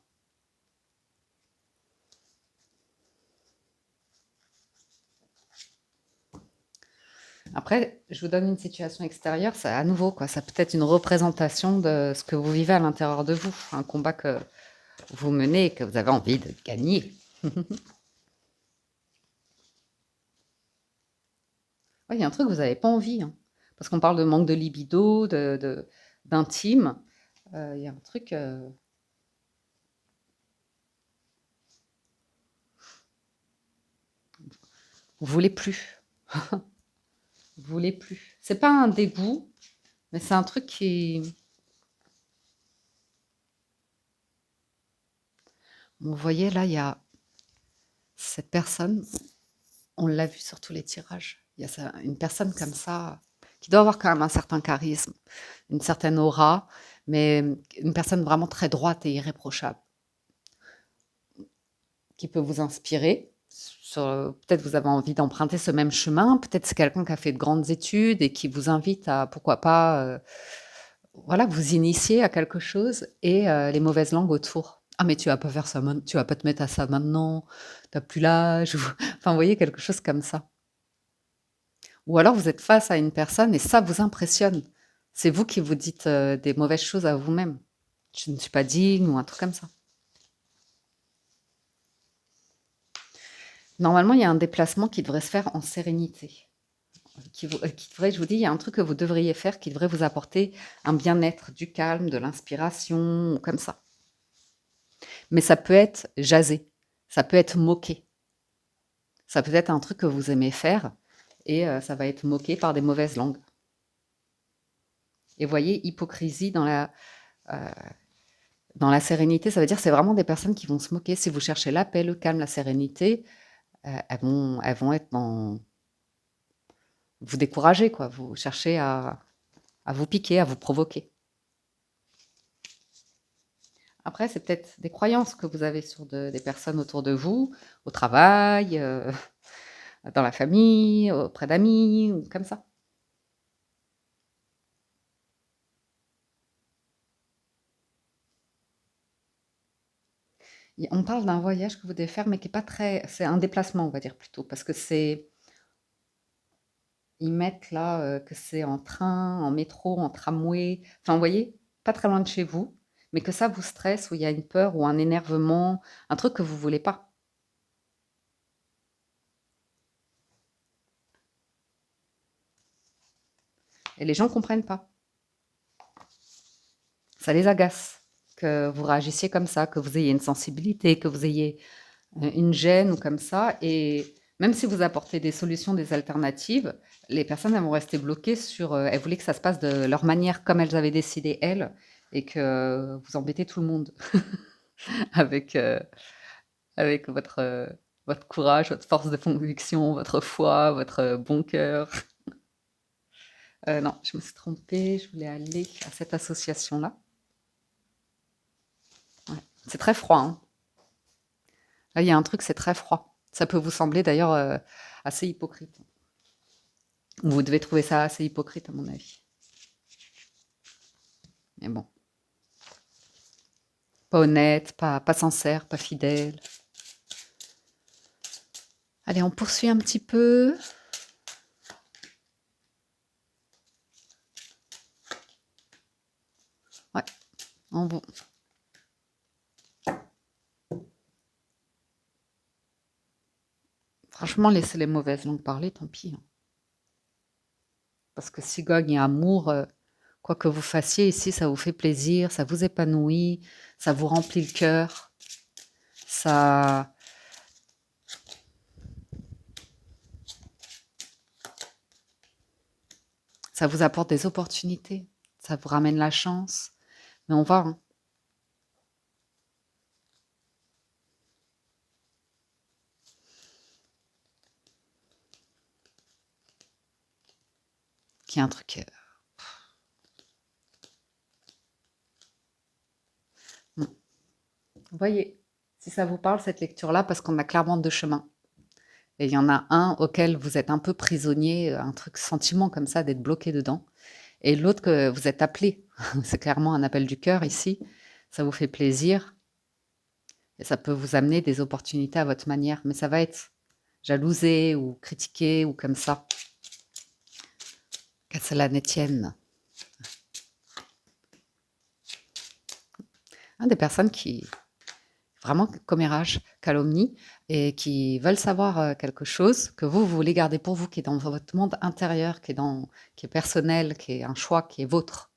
Après, je vous donne une situation extérieure, ça à nouveau, quoi, ça peut être une représentation de ce que vous vivez à l'intérieur de vous, un combat que vous menez et que vous avez envie de gagner. Ouais, il y a un truc que vous n'avez pas envie, hein, parce qu'on parle de manque de libido, d'intime. Il y a un truc, vous voulez plus. Vous voulez plus. C'est pas un dégoût, mais c'est un truc qui. Vous voyez, là, il y a cette personne, on l'a vu sur tous les tirages. Il y a une personne comme ça qui doit avoir quand même un certain charisme, une certaine aura, mais une personne vraiment très droite et irréprochable, qui peut vous inspirer. Peut-être vous avez envie d'emprunter ce même chemin, peut-être c'est quelqu'un qui a fait de grandes études et qui vous invite à, pourquoi pas, voilà, vous initier à quelque chose et les mauvaises langues autour. Ah mais tu vas pas faire ça, tu vas pas te mettre à ça maintenant, t'as plus l'âge. Enfin, vous voyez, quelque chose comme ça. Ou alors vous êtes face à une personne et ça vous impressionne. C'est vous qui vous dites des mauvaises choses à vous-même. Je ne suis pas digne ou un truc comme ça. Normalement, il y a un déplacement qui devrait se faire en sérénité. Qui devrait, je vous dis, il y a un truc que vous devriez faire qui devrait vous apporter un bien-être, du calme, de l'inspiration, comme ça. Mais ça peut être jasé, ça peut être moqué, ça peut être un truc que vous aimez faire et ça va être moqué par des mauvaises langues. Et voyez, hypocrisie dans la sérénité, ça veut dire que c'est vraiment des personnes qui vont se moquer. Si vous cherchez la paix, le calme, la sérénité, elles vont être dans vous décourager, quoi. Vous cherchez à vous piquer, à vous provoquer. Après, c'est peut-être des croyances que vous avez sur des personnes autour de vous, au travail, dans la famille, auprès d'amis, ou comme ça. On parle d'un voyage que vous devez faire, mais qui est pas très. C'est un déplacement, on va dire plutôt, parce que c'est. Ils mettent là que c'est en train, en métro, en tramway. Enfin, vous voyez, pas très loin de chez vous, mais que ça vous stresse, où il y a une peur ou un énervement, un truc que vous voulez pas. Et les gens comprennent pas. Ça les agace que vous réagissiez comme ça, que vous ayez une sensibilité, que vous ayez une gêne ou comme ça. Et même si vous apportez des solutions, des alternatives, les personnes elles vont rester bloquées sur. Elles voulaient que ça se passe de leur manière, comme elles avaient décidé elles, et que vous embêtez tout le monde avec, avec votre courage, votre force de conviction, votre foi, votre bon cœur. Non, je me suis trompée, je voulais aller à cette association-là. Ouais. C'est très froid, hein. Là, il y a un truc, c'est très froid. Ça peut vous sembler d'ailleurs assez hypocrite. Vous devez trouver ça assez hypocrite, à mon avis. Mais bon, pas honnête, pas sincère, pas fidèle. Allez, on poursuit un petit peu. Ouais, on vous. Franchement, laissez les mauvaises langues parler, tant pis, hein. Parce que si gogne et amour, quoi que vous fassiez ici, ça vous fait plaisir, ça vous épanouit, ça vous remplit le cœur, ça, ça vous apporte des opportunités, ça vous ramène la chance. Mais on va, hein, qu'il y a un truc. Voyez, si ça vous parle cette lecture-là, parce qu'on a clairement 2 chemins et il y en a un auquel vous êtes un peu prisonnier, un truc sentiment comme ça d'être bloqué dedans et l'autre que vous êtes appelé. C'est clairement un appel du cœur ici. Ça vous fait plaisir et ça peut vous amener des opportunités à votre manière, mais ça va être jalousé ou critiqué ou comme ça. Qu'à cela ne tienne. Des personnes qui vraiment commérage, calomnie et qui veulent savoir, quelque chose que vous voulez garder pour vous, qui est dans votre monde intérieur, qui est personnel, qui est un choix qui est vôtre.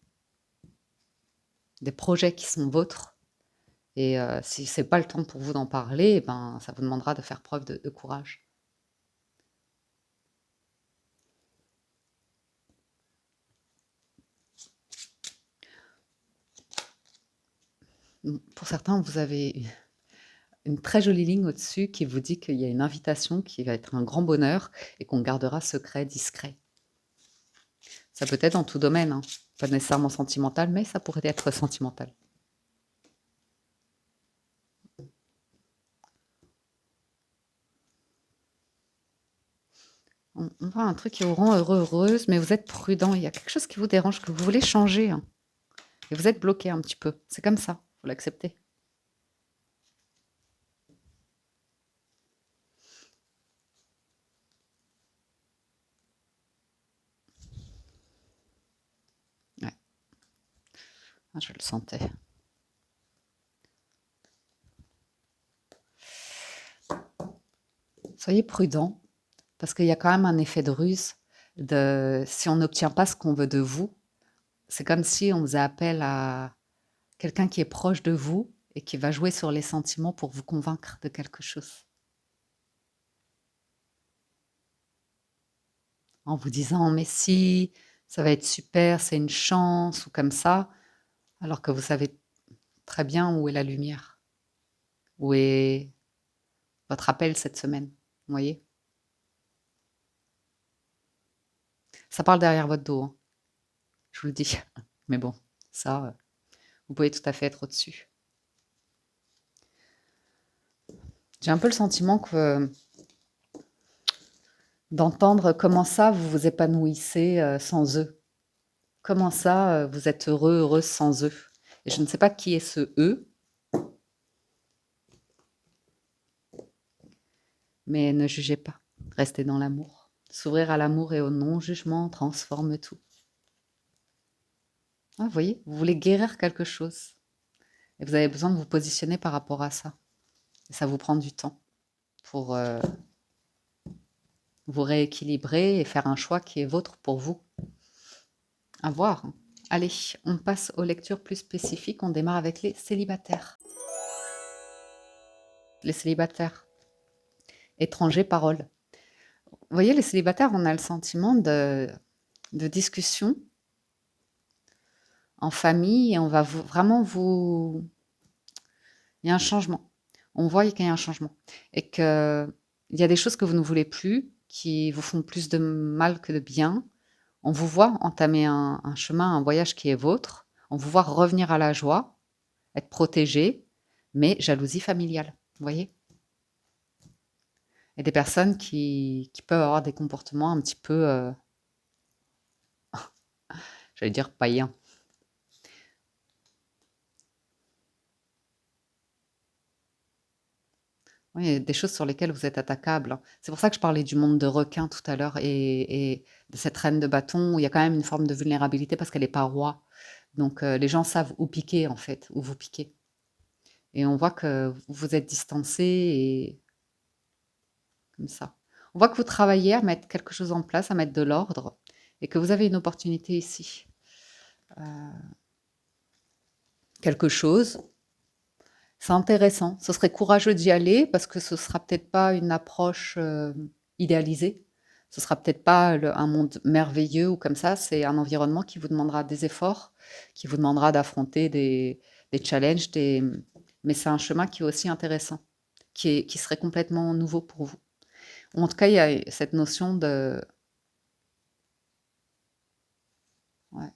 Des projets qui sont vôtres et si c'est pas le temps pour vous d'en parler, eh ben, ça vous demandera de faire preuve de courage. Pour certains, vous avez une très jolie ligne au-dessus qui vous dit qu'il y a une invitation qui va être un grand bonheur et qu'on gardera secret, discret. Ça peut être dans tout domaine, hein, pas nécessairement sentimental, mais ça pourrait être sentimental. On voit un truc qui vous rend heureux, heureuse, mais vous êtes prudent. Il y a quelque chose qui vous dérange, que vous voulez changer, hein, et vous êtes bloqué un petit peu. C'est comme ça, faut l'accepter. Ouais, ah, je le sentais. Soyez prudent, parce qu'il y a quand même un effet de ruse. Si on n'obtient pas ce qu'on veut de vous, c'est comme si on faisait appel à quelqu'un qui est proche de vous et qui va jouer sur les sentiments pour vous convaincre de quelque chose. En vous disant, mais si, ça va être super, c'est une chance, ou comme ça, alors que vous savez très bien où est la lumière, où est votre appel cette semaine. Vous voyez? Ça parle derrière votre dos, hein, je vous le dis. Mais bon, ça, vous pouvez tout à fait être au-dessus. J'ai un peu le sentiment que d'entendre comment ça vous vous épanouissez sans eux. Comment ça vous êtes heureux, heureuse sans eux. Et je ne sais pas qui est ce eux, mais ne jugez pas. Restez dans l'amour. S'ouvrir à l'amour et au non-jugement transforme tout. Ah, vous voyez, vous voulez guérir quelque chose. Et vous avez besoin de vous positionner par rapport à ça. Et ça vous prend du temps pour vous rééquilibrer et faire un choix qui est vôtre pour vous. À voir. Allez, on passe aux lectures plus spécifiques. On démarre avec les célibataires. Les célibataires. Étrangers, parole. Vous voyez, les célibataires, on a le sentiment de discussion en famille et on va vraiment vous... Il y a un changement. On voit qu'il y a un changement. Et qu'il y a des choses que vous ne voulez plus, qui vous font plus de mal que de bien. On vous voit entamer un chemin, un voyage qui est vôtre. On vous voit revenir à la joie, être protégé, mais jalousie familiale. Vous voyez? Et des personnes qui peuvent avoir des comportements un petit peu, j'allais dire païens. Oui, il y a des choses sur lesquelles vous êtes attaquable, hein. C'est pour ça que je parlais du monde de requins tout à l'heure et de cette reine de bâton où il y a quand même une forme de vulnérabilité parce qu'elle est pas roi. Donc les gens savent où piquer en fait, où vous piquez. Et on voit que vous êtes distancé et comme ça. On voit que vous travaillez à mettre quelque chose en place, à mettre de l'ordre et que vous avez une opportunité ici. Quelque chose, c'est intéressant. Ce serait courageux d'y aller parce que ce sera peut-être pas une approche idéalisée. Ce sera peut-être pas un monde merveilleux ou comme ça. C'est un environnement qui vous demandera des efforts, qui vous demandera d'affronter des challenges, mais c'est un chemin qui est aussi intéressant, qui serait complètement nouveau pour vous. Ou en tout cas, il y a cette notion de... Ouais.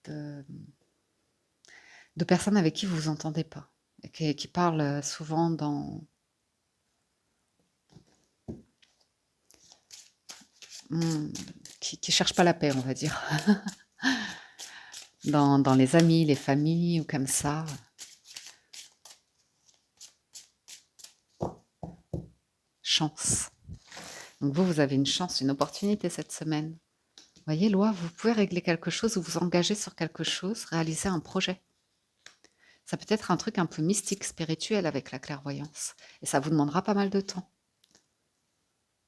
de, de personnes avec qui vous vous entendez pas, et qui parlent souvent hmm, qui cherchent pas la paix, on va dire, dans les amis, les familles ou comme ça. Chance. Donc vous avez une chance, une opportunité cette semaine. Vous voyez, Loi, vous pouvez régler quelque chose ou vous engager sur quelque chose, réaliser un projet. Ça peut être un truc un peu mystique, spirituel avec la clairvoyance. Et ça vous demandera pas mal de temps.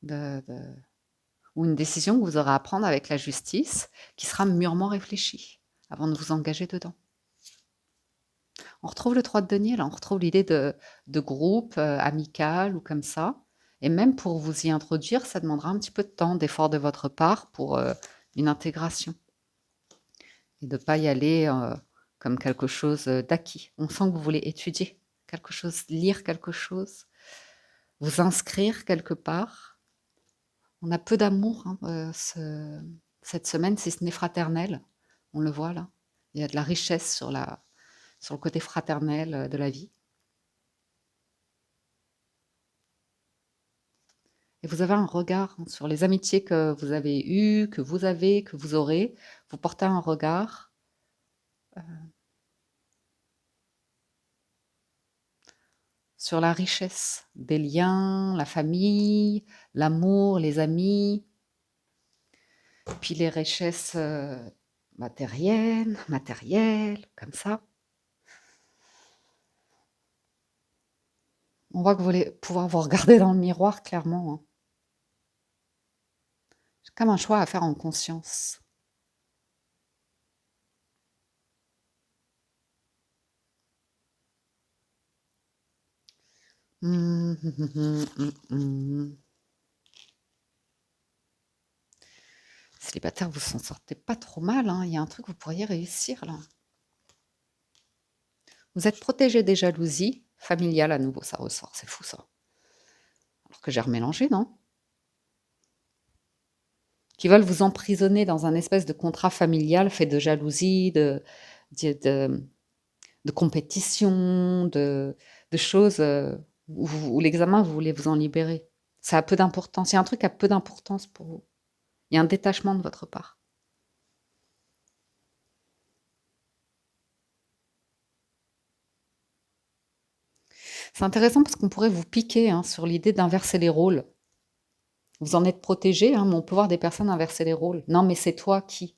Ou une décision que vous aurez à prendre avec la justice qui sera mûrement réfléchie avant de vous engager dedans. On retrouve le 3 de denier, là, on retrouve l'idée de groupe amical ou comme ça. Et même pour vous y introduire, ça demandera un petit peu de temps, d'effort de votre part pour une intégration. Et de ne pas y aller comme quelque chose d'acquis. On sent que vous voulez étudier quelque chose, lire quelque chose, vous inscrire quelque part. On a peu d'amour cette semaine, si ce n'est fraternel. On le voit là. Il y a de la richesse sur le côté fraternel de la vie. Et vous avez un regard sur les amitiés que vous avez eues, que vous avez, que vous aurez. Vous portez un regard sur la richesse des liens, la famille, l'amour, les amis, puis les richesses matérielles, comme ça. On voit que vous voulez pouvoir vous regarder dans le miroir clairement, hein. C'est comme un choix à faire en conscience. Hum, hum, hum, hum, hum. Célibataire, vous s'en sortez pas trop mal, hein. Il y a un truc que vous pourriez réussir là. Vous êtes protégé des jalousies familiales à nouveau, ça ressort, c'est fou ça. Alors que j'ai remélangé, non? Qui veulent vous emprisonner dans un espèce de contrat familial fait de jalousie, de, de- de compétition, de choses où l'examen, vous voulez vous en libérer. Ça a peu d'importance. Il y a un truc à peu d'importance pour vous. Il y a un détachement de votre part. C'est intéressant parce qu'on pourrait vous piquer hein, sur l'idée d'inverser les rôles. Vous en êtes protégé, hein, mais on peut voir des personnes inverser les rôles. Non, mais c'est toi qui.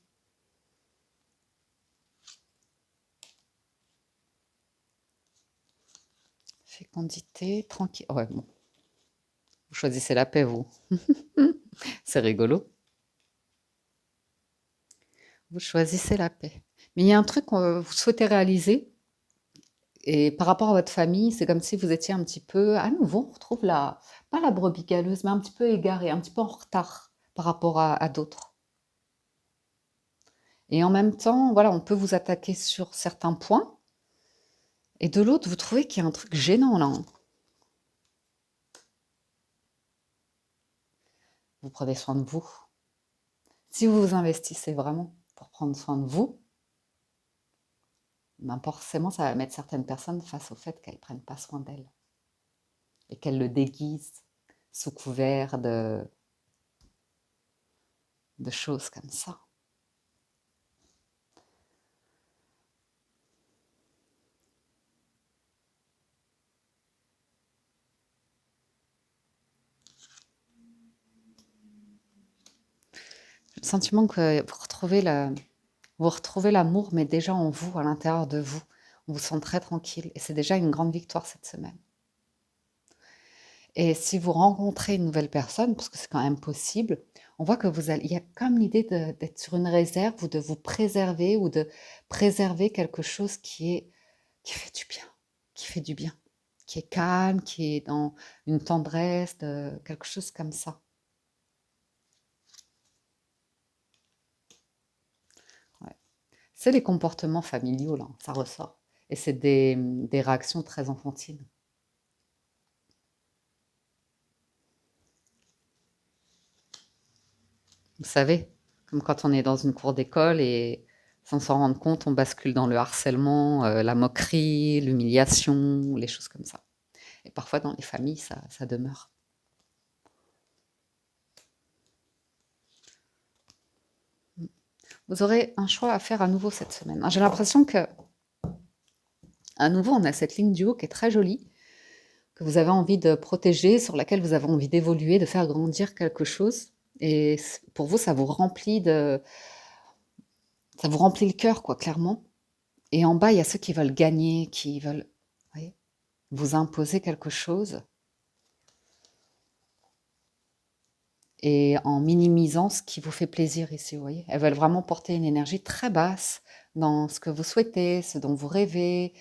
Fécondité, tranquille. Ouais, bon. Vous choisissez la paix, vous. C'est rigolo. Vous choisissez la paix. Mais il y a un truc que vous souhaitez réaliser, et par rapport à votre famille, c'est comme si vous étiez un petit peu, à nouveau, on retrouve pas la brebis galeuse, mais un petit peu égaré, un petit peu en retard par rapport à d'autres. Et en même temps, voilà, on peut vous attaquer sur certains points, et de l'autre, vous trouvez qu'il y a un truc gênant là, hein. Vous prenez soin de vous. Si vous vous investissez vraiment pour prendre soin de vous, ben forcément, ça va mettre certaines personnes face au fait qu'elles ne prennent pas soin d'elles et qu'elles le déguisent sous couvert de choses comme ça. J'ai le sentiment que vous retrouvez l'amour, mais déjà en vous, à l'intérieur de vous. On vous sent très tranquille et c'est déjà une grande victoire cette semaine. Et si vous rencontrez une nouvelle personne, parce que c'est quand même possible, on voit que il y a comme l'idée d'être sur une réserve ou de vous préserver ou de préserver quelque chose qui fait du bien, qui fait du bien, qui est calme, qui est dans une tendresse, quelque chose comme ça. Ouais. C'est les comportements familiaux, là, ça ressort. Et c'est des réactions très enfantines. Vous savez, comme quand on est dans une cour d'école et Sans s'en rendre compte, on bascule dans le harcèlement, la moquerie, l'humiliation, les choses comme ça. Et parfois dans les familles, ça demeure. Vous aurez un choix à faire à nouveau cette semaine. J'ai l'impression que, à nouveau, on a cette ligne du haut qui est très jolie, que vous avez envie de protéger, sur laquelle vous avez envie d'évoluer, de faire grandir quelque chose. Et pour vous, ça vous remplit ça vous remplit le cœur, quoi, clairement. Et en bas, il y a ceux qui veulent gagner, qui veulent, vous voyez, vous imposer quelque chose. Et en minimisant ce qui vous fait plaisir ici, vous voyez. Elles veulent vraiment porter une énergie très basse dans ce que vous souhaitez, ce dont vous rêvez.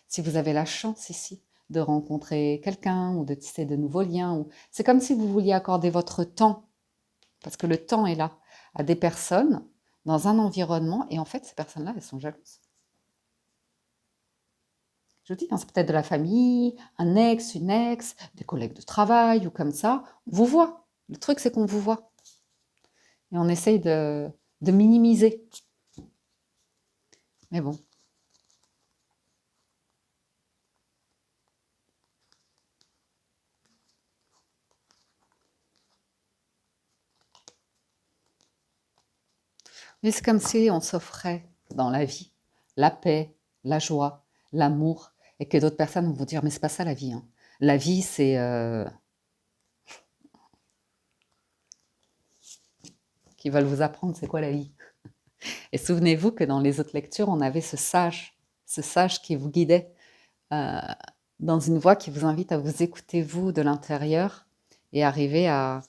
Si vous avez la chance ici de rencontrer quelqu'un ou de tisser de nouveaux liens, c'est comme si vous vouliez accorder votre temps, parce que le temps est là, à des personnes dans un environnement, et en fait, ces personnes-là, elles sont jalouses. Je vous dis, c'est peut-être de la famille, un ex, une ex, des collègues de travail ou comme ça. On vous voit. Le truc, c'est qu'on vous voit. Et on essaye de minimiser. Mais bon. Mais c'est comme si on s'offrait dans la vie la paix, la joie, l'amour, et que d'autres personnes vont vous dire, mais c'est pas ça la vie, hein. La vie, c'est... qui veulent vous apprendre c'est quoi la vie. Et souvenez-vous que dans les autres lectures, on avait ce sage qui vous guidait euh, dans une voie qui vous invite à vous écouter, vous, de l'intérieur, et arriver à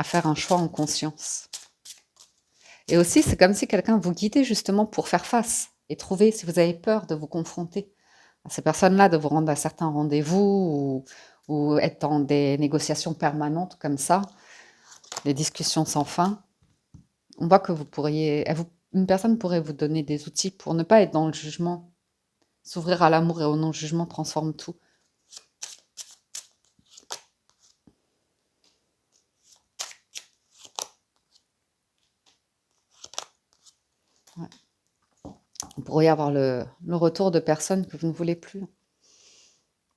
faire un choix en conscience. Et aussi, c'est comme si quelqu'un vous guidait justement pour faire face et trouver, si vous avez peur de vous confronter à ces personnes-là, de vous rendre à certains rendez-vous ou être dans des négociations permanentes comme ça, des discussions sans fin. On voit que une personne pourrait vous donner des outils pour ne pas être dans le jugement. S'ouvrir à l'amour et au non-jugement transforme tout. Ouais. Vous pourriez avoir le retour de personnes que vous ne voulez plus.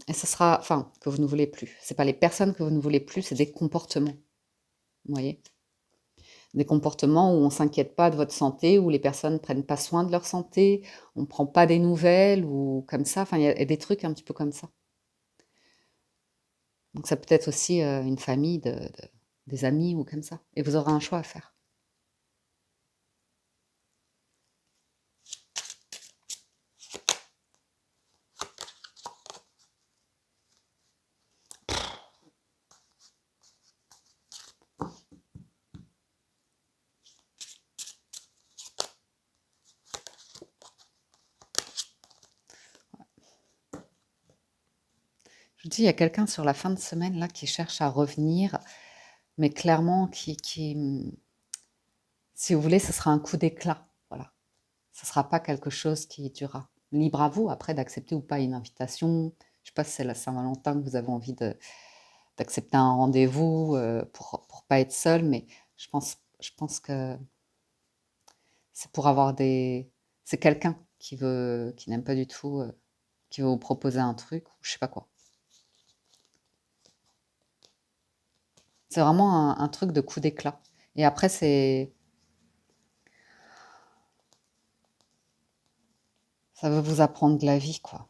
Et ce sera, enfin, que vous ne voulez plus. C'est pas les personnes que vous ne voulez plus, c'est des comportements. Vous voyez? Des comportements où on ne s'inquiète pas de votre santé, où les personnes ne prennent pas soin de leur santé, on ne prend pas des nouvelles, ou comme ça. Enfin, il y a des trucs un petit peu comme ça. Donc ça peut être aussi une famille, des amis ou comme ça. Et vous aurez un choix à faire. Je vous dis, il y a quelqu'un sur la fin de semaine là qui cherche à revenir, mais clairement si vous voulez, ce sera un coup d'éclat. Voilà. Ce ne sera pas quelque chose qui durera. Libre à vous après d'accepter ou pas une invitation. Je ne sais pas si c'est la Saint-Valentin que vous avez envie d'accepter un rendez-vous pour ne pas être seul, mais je pense que c'est pour avoir des... C'est quelqu'un qui n'aime pas du tout, qui veut vous proposer un truc, ou je sais pas quoi. C'est vraiment un truc de coup d'éclat. Et après, ça veut vous apprendre de la vie, quoi.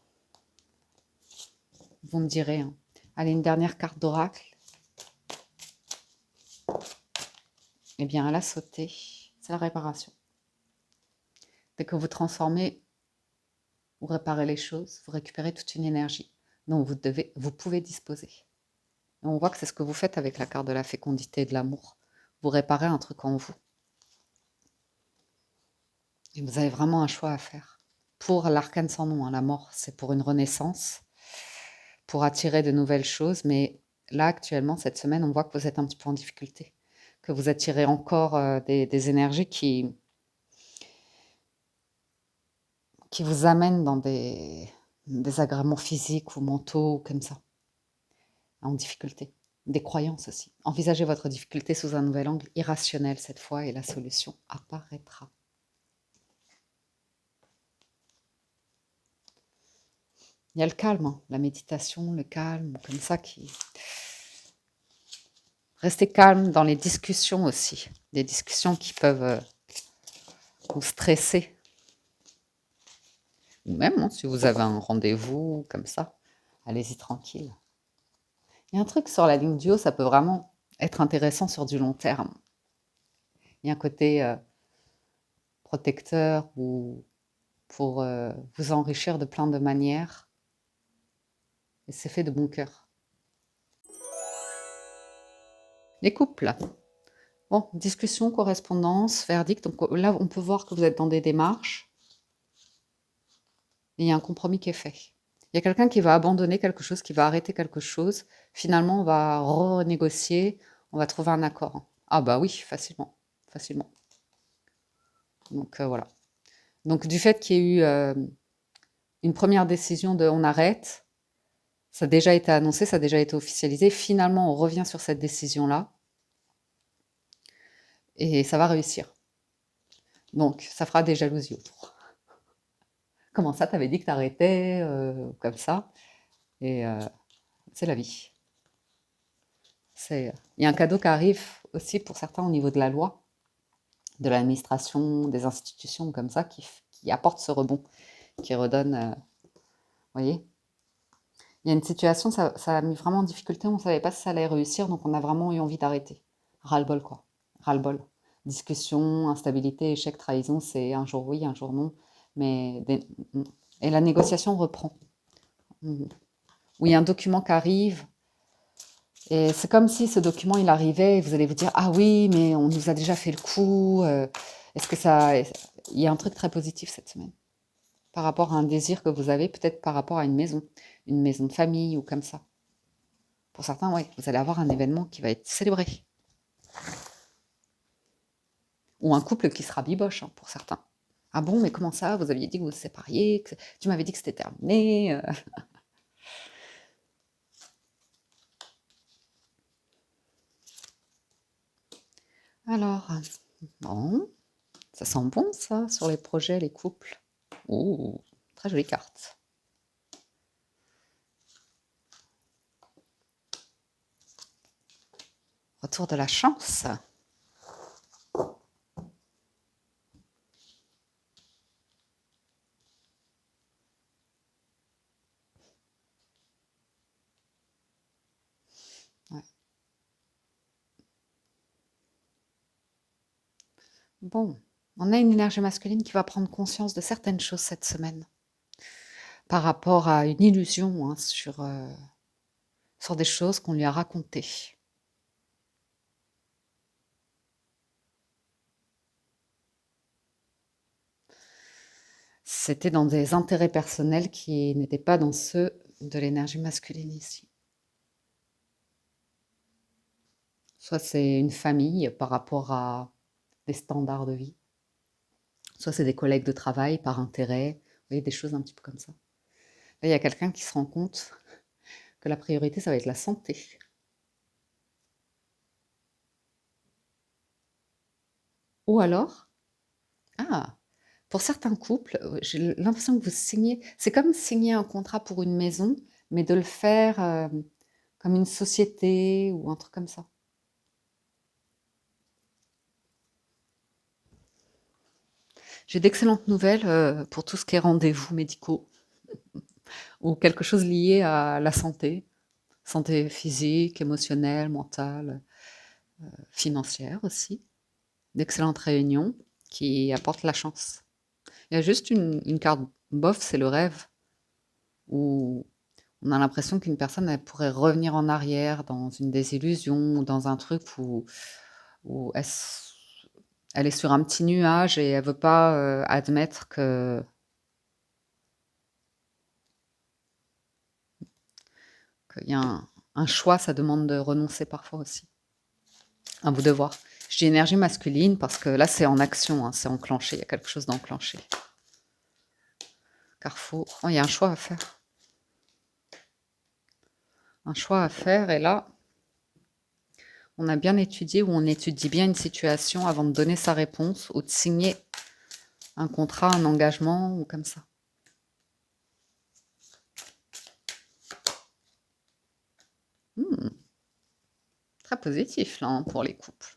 Vous me direz, hein. Allez, une dernière carte d'oracle. Eh bien, elle a sauté. C'est la réparation. Dès que vous transformez ou réparez les choses, vous récupérez toute une énergie dont vous pouvez disposer. Et on voit que c'est ce que vous faites avec la carte de la fécondité et de l'amour. Vous réparez un truc en vous. Et vous avez vraiment un choix à faire. Pour l'arcane sans nom, hein, la mort, c'est pour une renaissance, pour attirer de nouvelles choses. Mais là, actuellement, cette semaine, on voit que vous êtes un petit peu en difficulté, que vous attirez encore des énergies qui vous amènent dans des agréments physiques ou mentaux, comme ça, en difficulté. des croyances aussi. Envisagez votre difficulté sous un nouvel angle irrationnel cette fois et la solution apparaîtra. Il y a le calme, hein, la méditation, le calme, comme ça qui... Restez calme dans les discussions aussi. Des discussions qui peuvent vous stresser. Ou même, hein, si vous avez un rendez-vous comme ça, allez-y tranquille. Il y a un truc sur la ligne du haut, ça peut vraiment être intéressant sur du long terme. Il y a un côté protecteur ou pour vous enrichir de plein de manières. Et c'est fait de bon cœur. Les couples. Bon, discussion, correspondance, verdict. Donc là, on peut voir que vous êtes dans des démarches. Et il y a un compromis qui est fait. Il y a quelqu'un qui va abandonner quelque chose, qui va arrêter quelque chose. Finalement, on va renégocier, on va trouver un accord. Ah bah oui, facilement. Facilement. Donc voilà. Donc du fait qu'il y ait eu une première décision de on arrête, ça a déjà été annoncé, ça a déjà été officialisé. Finalement, on revient sur cette décision-là et ça va réussir. Donc, ça fera des jalousies autour. Comment ça, t'avais dit que t'arrêtais comme ça? Et c'est la vie. Il y a un cadeau qui arrive aussi pour certains au niveau de la loi, de l'administration, des institutions comme ça, qui apporte ce rebond, qui redonne... voyez, il y a une situation, ça a mis vraiment en difficulté, on ne savait pas si ça allait réussir, donc on a vraiment eu envie d'arrêter. Ras-le-bol, quoi. Ras-le-bol. Discussion, instabilité, échec, trahison, c'est un jour oui, un jour non. Mais et la négociation reprend. Où il y a un document qui arrive, et c'est comme si ce document, il arrivait, et vous allez vous dire, ah oui, mais on nous a déjà fait le coup, est-ce que ça... Il y a un truc très positif cette semaine, par rapport à un désir que vous avez, peut-être par rapport à une maison de famille ou comme ça. Pour certains, oui, vous allez avoir un événement qui va être célébré. Ou un couple qui sera biboche, hein, pour certains. Ah bon, mais comment ça? Vous aviez dit que vous vous sépariez, que tu m'avais dit que c'était terminé. Alors, bon, ça sent bon ça, sur les projets, les couples. Oh, très jolie carte. Retour de la chance. Ouais. Bon, on a une énergie masculine qui va prendre conscience de certaines choses cette semaine par rapport à une illusion, hein, sur des choses qu'on lui a racontées. C'était dans des intérêts personnels qui n'étaient pas dans ceux de l'énergie masculine ici. Soit c'est une famille par rapport à des standards de vie, soit c'est des collègues de travail par intérêt, vous voyez, des choses un petit peu comme ça. Là, il y a quelqu'un qui se rend compte que la priorité, ça va être la santé. Ou alors, ah, pour certains couples, j'ai l'impression que vous signez, c'est comme signer un contrat pour une maison, mais de le faire comme une société ou un truc comme ça. J'ai d'excellentes nouvelles pour tout ce qui est rendez-vous médicaux ou quelque chose lié à la santé physique, émotionnelle, mentale, financière aussi. D'excellentes réunions qui apportent la chance. Il y a juste une carte bof, c'est le rêve, où on a l'impression qu'une personne elle pourrait revenir en arrière dans une désillusion ou dans un truc où elle est sur un petit nuage et elle veut pas admettre qu'il y a un choix, ça demande de renoncer parfois aussi. À vous de voir. Je dis énergie masculine parce que là c'est en action, hein, c'est enclenché, il y a quelque chose d'enclenché. Carrefour, oh, il y a un choix à faire. Un choix à faire et là, On a bien étudié ou on étudie bien une situation avant de donner sa réponse ou de signer un contrat, un engagement ou comme ça. Hmm, très positif là hein, pour les couples.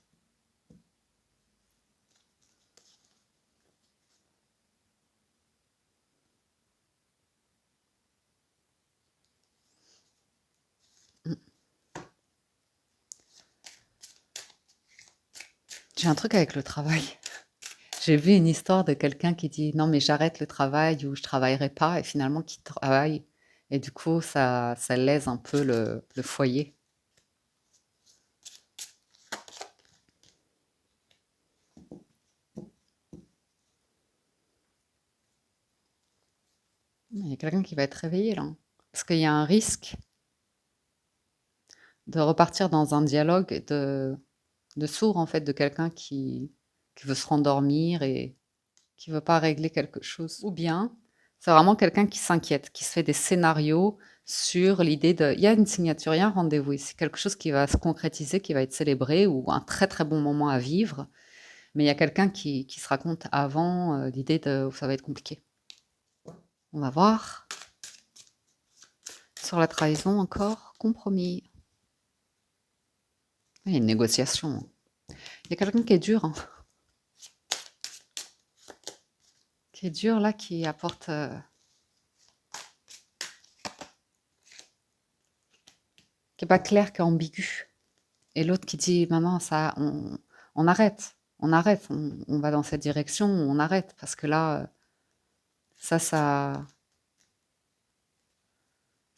Hmm. J'ai un truc avec le travail. J'ai vu une histoire de quelqu'un qui dit non mais j'arrête le travail ou je travaillerai pas et finalement qui travaille et du coup ça lèse un peu le foyer. Il y a quelqu'un qui va être réveillé là, hein. Parce qu'il y a un risque de repartir dans un dialogue de sourd en fait, de quelqu'un qui veut se rendormir et qui veut pas régler quelque chose. Ou bien, c'est vraiment quelqu'un qui s'inquiète, qui se fait des scénarios sur l'idée de il y a une signature, il y a un rendez-vous ici, quelque chose qui va se concrétiser, qui va être célébré ou un très très bon moment à vivre. Mais il y a quelqu'un qui se raconte avant l'idée de ça va être compliqué. On va voir. Sur la trahison encore, compromis. Il y a une négociation. Il y a quelqu'un qui est dur, hein, qui est dur là, qui apporte, qui est pas clair, qui est ambigu. Et l'autre qui dit, maman, ça, on arrête, on va dans cette direction, on arrête, parce que là, ça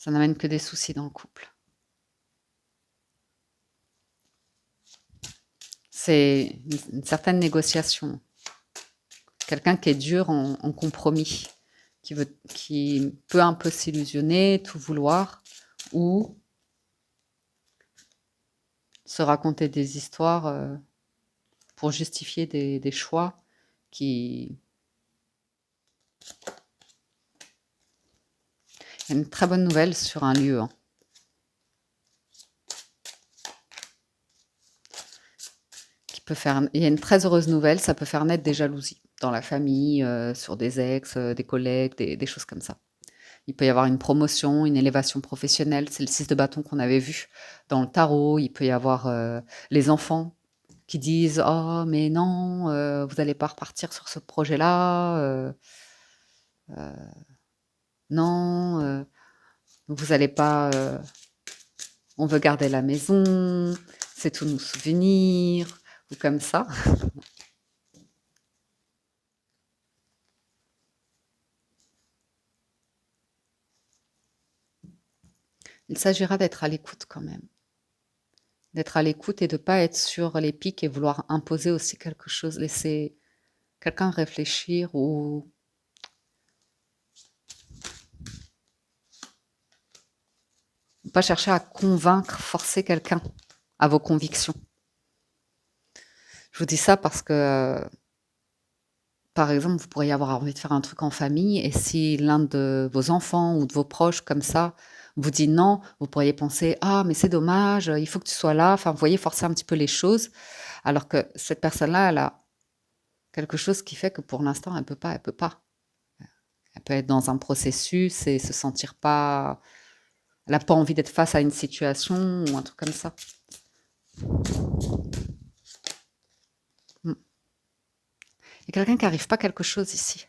n'amène que des soucis dans le couple. C'est une certaine négociation. Quelqu'un qui est dur en compromis, qui peut un peu s'illusionner, tout vouloir, ou se raconter des histoires pour justifier des choix qui... Il y a une très bonne nouvelle sur un lieu, hein. Il y a une très heureuse nouvelle, ça peut faire naître des jalousies dans la famille, sur des ex, des collègues, des choses comme ça. Il peut y avoir une promotion, une élévation professionnelle, c'est le 6 de bâton qu'on avait vu dans le tarot. Il peut y avoir les enfants qui disent oh mais non, vous n'allez pas repartir sur ce projet-là, non, vous n'allez pas, on veut garder la maison, c'est tous nos souvenirs, ou comme ça. Il s'agira d'être à l'écoute quand même. D'être à l'écoute et de ne pas être sur les pics et vouloir imposer aussi quelque chose, laisser quelqu'un réfléchir ou pas chercher à convaincre, forcer quelqu'un à vos convictions. Je vous dis ça parce que, par exemple, vous pourriez avoir envie de faire un truc en famille et si l'un de vos enfants ou de vos proches comme ça vous dit non, vous pourriez penser ah mais c'est dommage, il faut que tu sois là. Enfin, vous voyez forcer un petit peu les choses, alors que cette personne-là, elle a quelque chose qui fait que pour l'instant, elle peut pas, elle peut pas. Elle peut être dans un processus et se sentir pas, elle a pas envie d'être face à une situation ou un truc comme ça. Mm. Il y a quelqu'un qui n'arrive pas à quelque chose ici.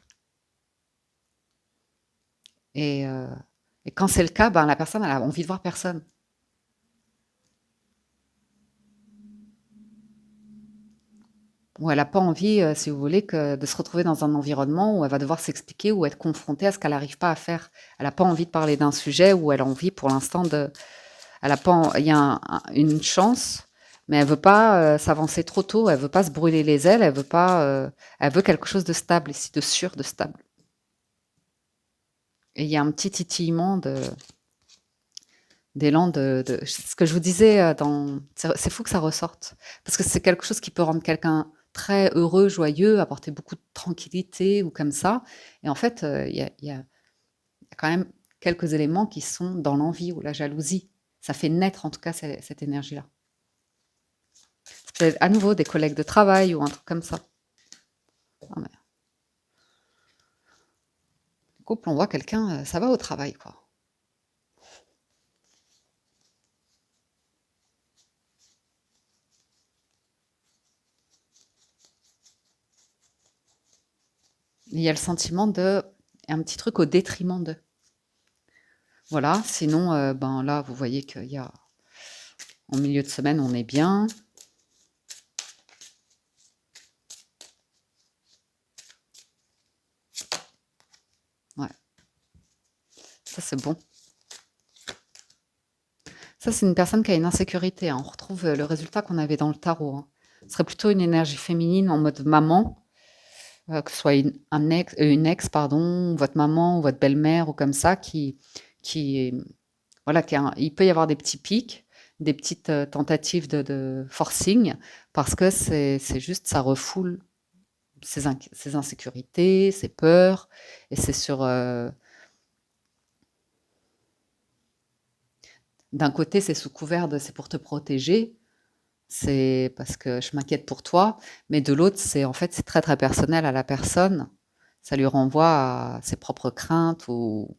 Et, euh, et quand c'est le cas, ben, la personne, elle a envie de voir personne. Ou elle n'a pas envie, si vous voulez, de se retrouver dans un environnement où elle va devoir s'expliquer ou être confrontée à ce qu'elle n'arrive pas à faire. Elle n'a pas envie de parler d'un sujet où elle a envie pour l'instant de... Elle a pas, il y a une chance, mais elle veut pas s'avancer trop tôt, elle veut pas se brûler les ailes, elle veut pas, elle veut quelque chose de stable ici, de sûr, de stable. Et il y a un petit titillement d'élan ce que je vous disais c'est fou que ça ressorte parce que c'est quelque chose qui peut rendre quelqu'un très heureux, joyeux, apporter beaucoup de tranquillité ou comme ça. Et en fait, il y a quand même quelques éléments qui sont dans l'envie ou la jalousie. Ça fait naître en tout cas cette énergie-là. C'est à nouveau des collègues de travail ou un truc comme ça. Ah, mais le couple, on voit quelqu'un, ça va au travail, quoi. Il y a le sentiment de un petit truc au détriment de. Voilà, sinon, ben là, vous voyez qu'il y a en milieu de semaine, on est bien. Ouais, ça c'est bon. Ça, c'est une personne qui a une insécurité, hein. On retrouve le résultat qu'on avait dans le tarot, hein. Ce serait plutôt une énergie féminine en mode maman, que ce soit une ex, pardon, votre maman ou votre belle-mère ou comme ça, qui voilà, il peut y avoir des petits pics, des petites tentatives de forcing, parce que c'est juste, ça refoule ses insécurités, ses peurs, et c'est sur, d'un côté, c'est sous couvert de c'est pour te protéger, c'est parce que je m'inquiète pour toi, mais de l'autre, c'est en fait, c'est très très personnel à la personne. Ça lui renvoie à ses propres craintes ou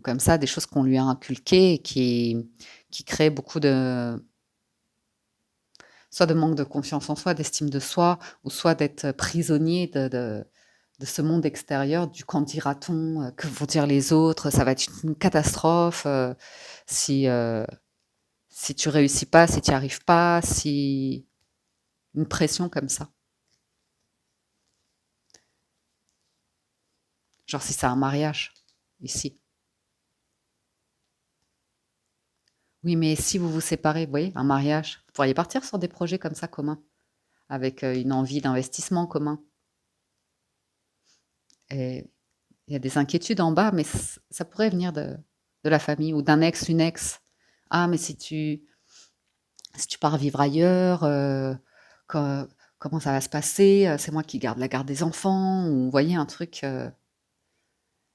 comme ça, des choses qu'on lui a inculquées et qui créent beaucoup de, soit de manque de confiance en soi, d'estime de soi, ou soit d'être prisonnier de ce monde extérieur, du qu'en dira-t-on, que vont dire les autres, ça va être une catastrophe si, si tu réussis pas, si tu n'y arrives pas, si une pression comme ça. Genre si c'est un mariage, ici. Oui, mais si vous vous séparez, vous voyez, un mariage, vous pourriez partir sur des projets comme ça communs, avec une envie d'investissement commun. Et il y a des inquiétudes en bas, mais ça pourrait venir de la famille ou d'un ex, une ex. Ah, mais si tu pars vivre ailleurs, co- comment ça va se passer? C'est moi qui garde la garde des enfants, ou vous voyez un truc.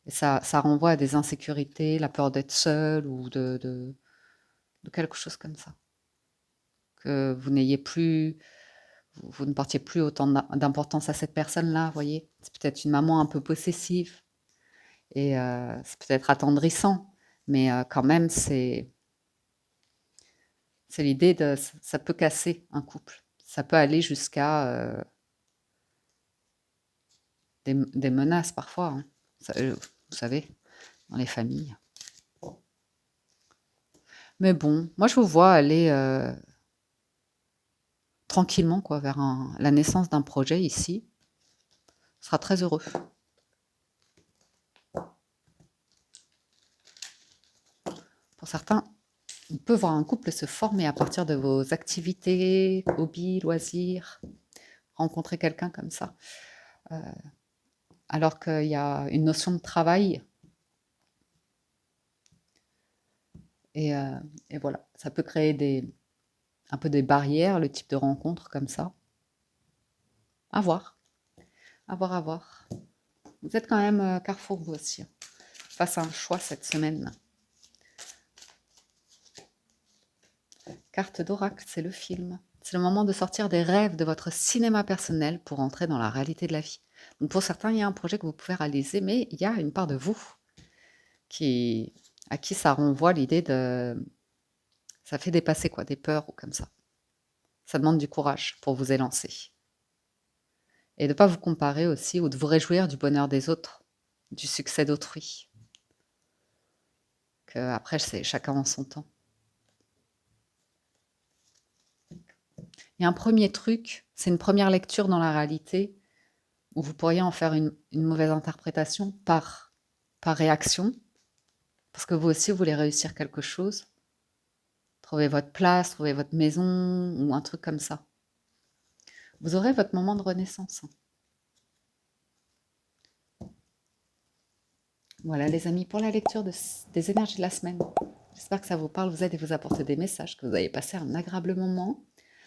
Et ça renvoie à des insécurités, la peur d'être seul ou de quelque chose comme ça. Que vous n'ayez plus, vous ne portiez plus autant d'importance à cette personne-là, vous voyez. C'est peut-être une maman un peu possessive et c'est peut-être attendrissant, mais quand même, c'est l'idée de, ça peut casser un couple. Ça peut aller jusqu'à des menaces parfois, hein. Vous savez, dans les familles. Mais bon, moi je vous vois aller tranquillement quoi, vers la naissance d'un projet ici. Ce sera très heureux. Pour certains, on peut voir un couple se former à partir de vos activités, hobbies, loisirs, rencontrer quelqu'un comme ça. Euh, alors qu'il y a une notion de travail. Et, euh, et voilà, ça peut créer un peu des barrières, le type de rencontre comme ça. À voir, à voir, à voir. Vous êtes quand même Carrefour, vous aussi, hein, face à un choix cette semaine. Carte d'oracle, c'est le film. C'est le moment de sortir des rêves de votre cinéma personnel pour entrer dans la réalité de la vie. Donc pour certains, il y a un projet que vous pouvez réaliser, mais il y a une part de vous qui, à qui ça renvoie l'idée de... Ça fait dépasser quoi, des peurs ou comme ça. Ça demande du courage pour vous élancer. Et de ne pas vous comparer aussi ou de vous réjouir du bonheur des autres, du succès d'autrui. Que après, c'est chacun en son temps. Il y a un premier truc, c'est une première lecture dans la réalité où vous pourriez en faire une mauvaise interprétation par réaction, parce que vous aussi, vous voulez réussir quelque chose, trouver votre place, trouver votre maison ou un truc comme ça. Vous aurez votre moment de renaissance. Voilà les amis, pour la lecture des énergies de la semaine. J'espère que ça vous parle, vous aide et vous apporte des messages, que vous avez passé un agréable moment.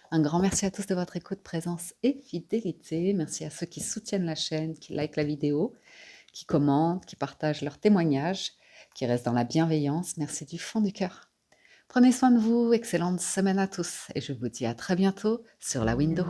Un grand merci à tous de votre écoute, présence et fidélité. Merci à ceux qui soutiennent la chaîne, qui likent la vidéo, qui commentent, qui partagent leurs témoignages, qui restent dans la bienveillance. Merci du fond du cœur. Prenez soin de vous, excellente semaine à tous et je vous dis à très bientôt sur la Window.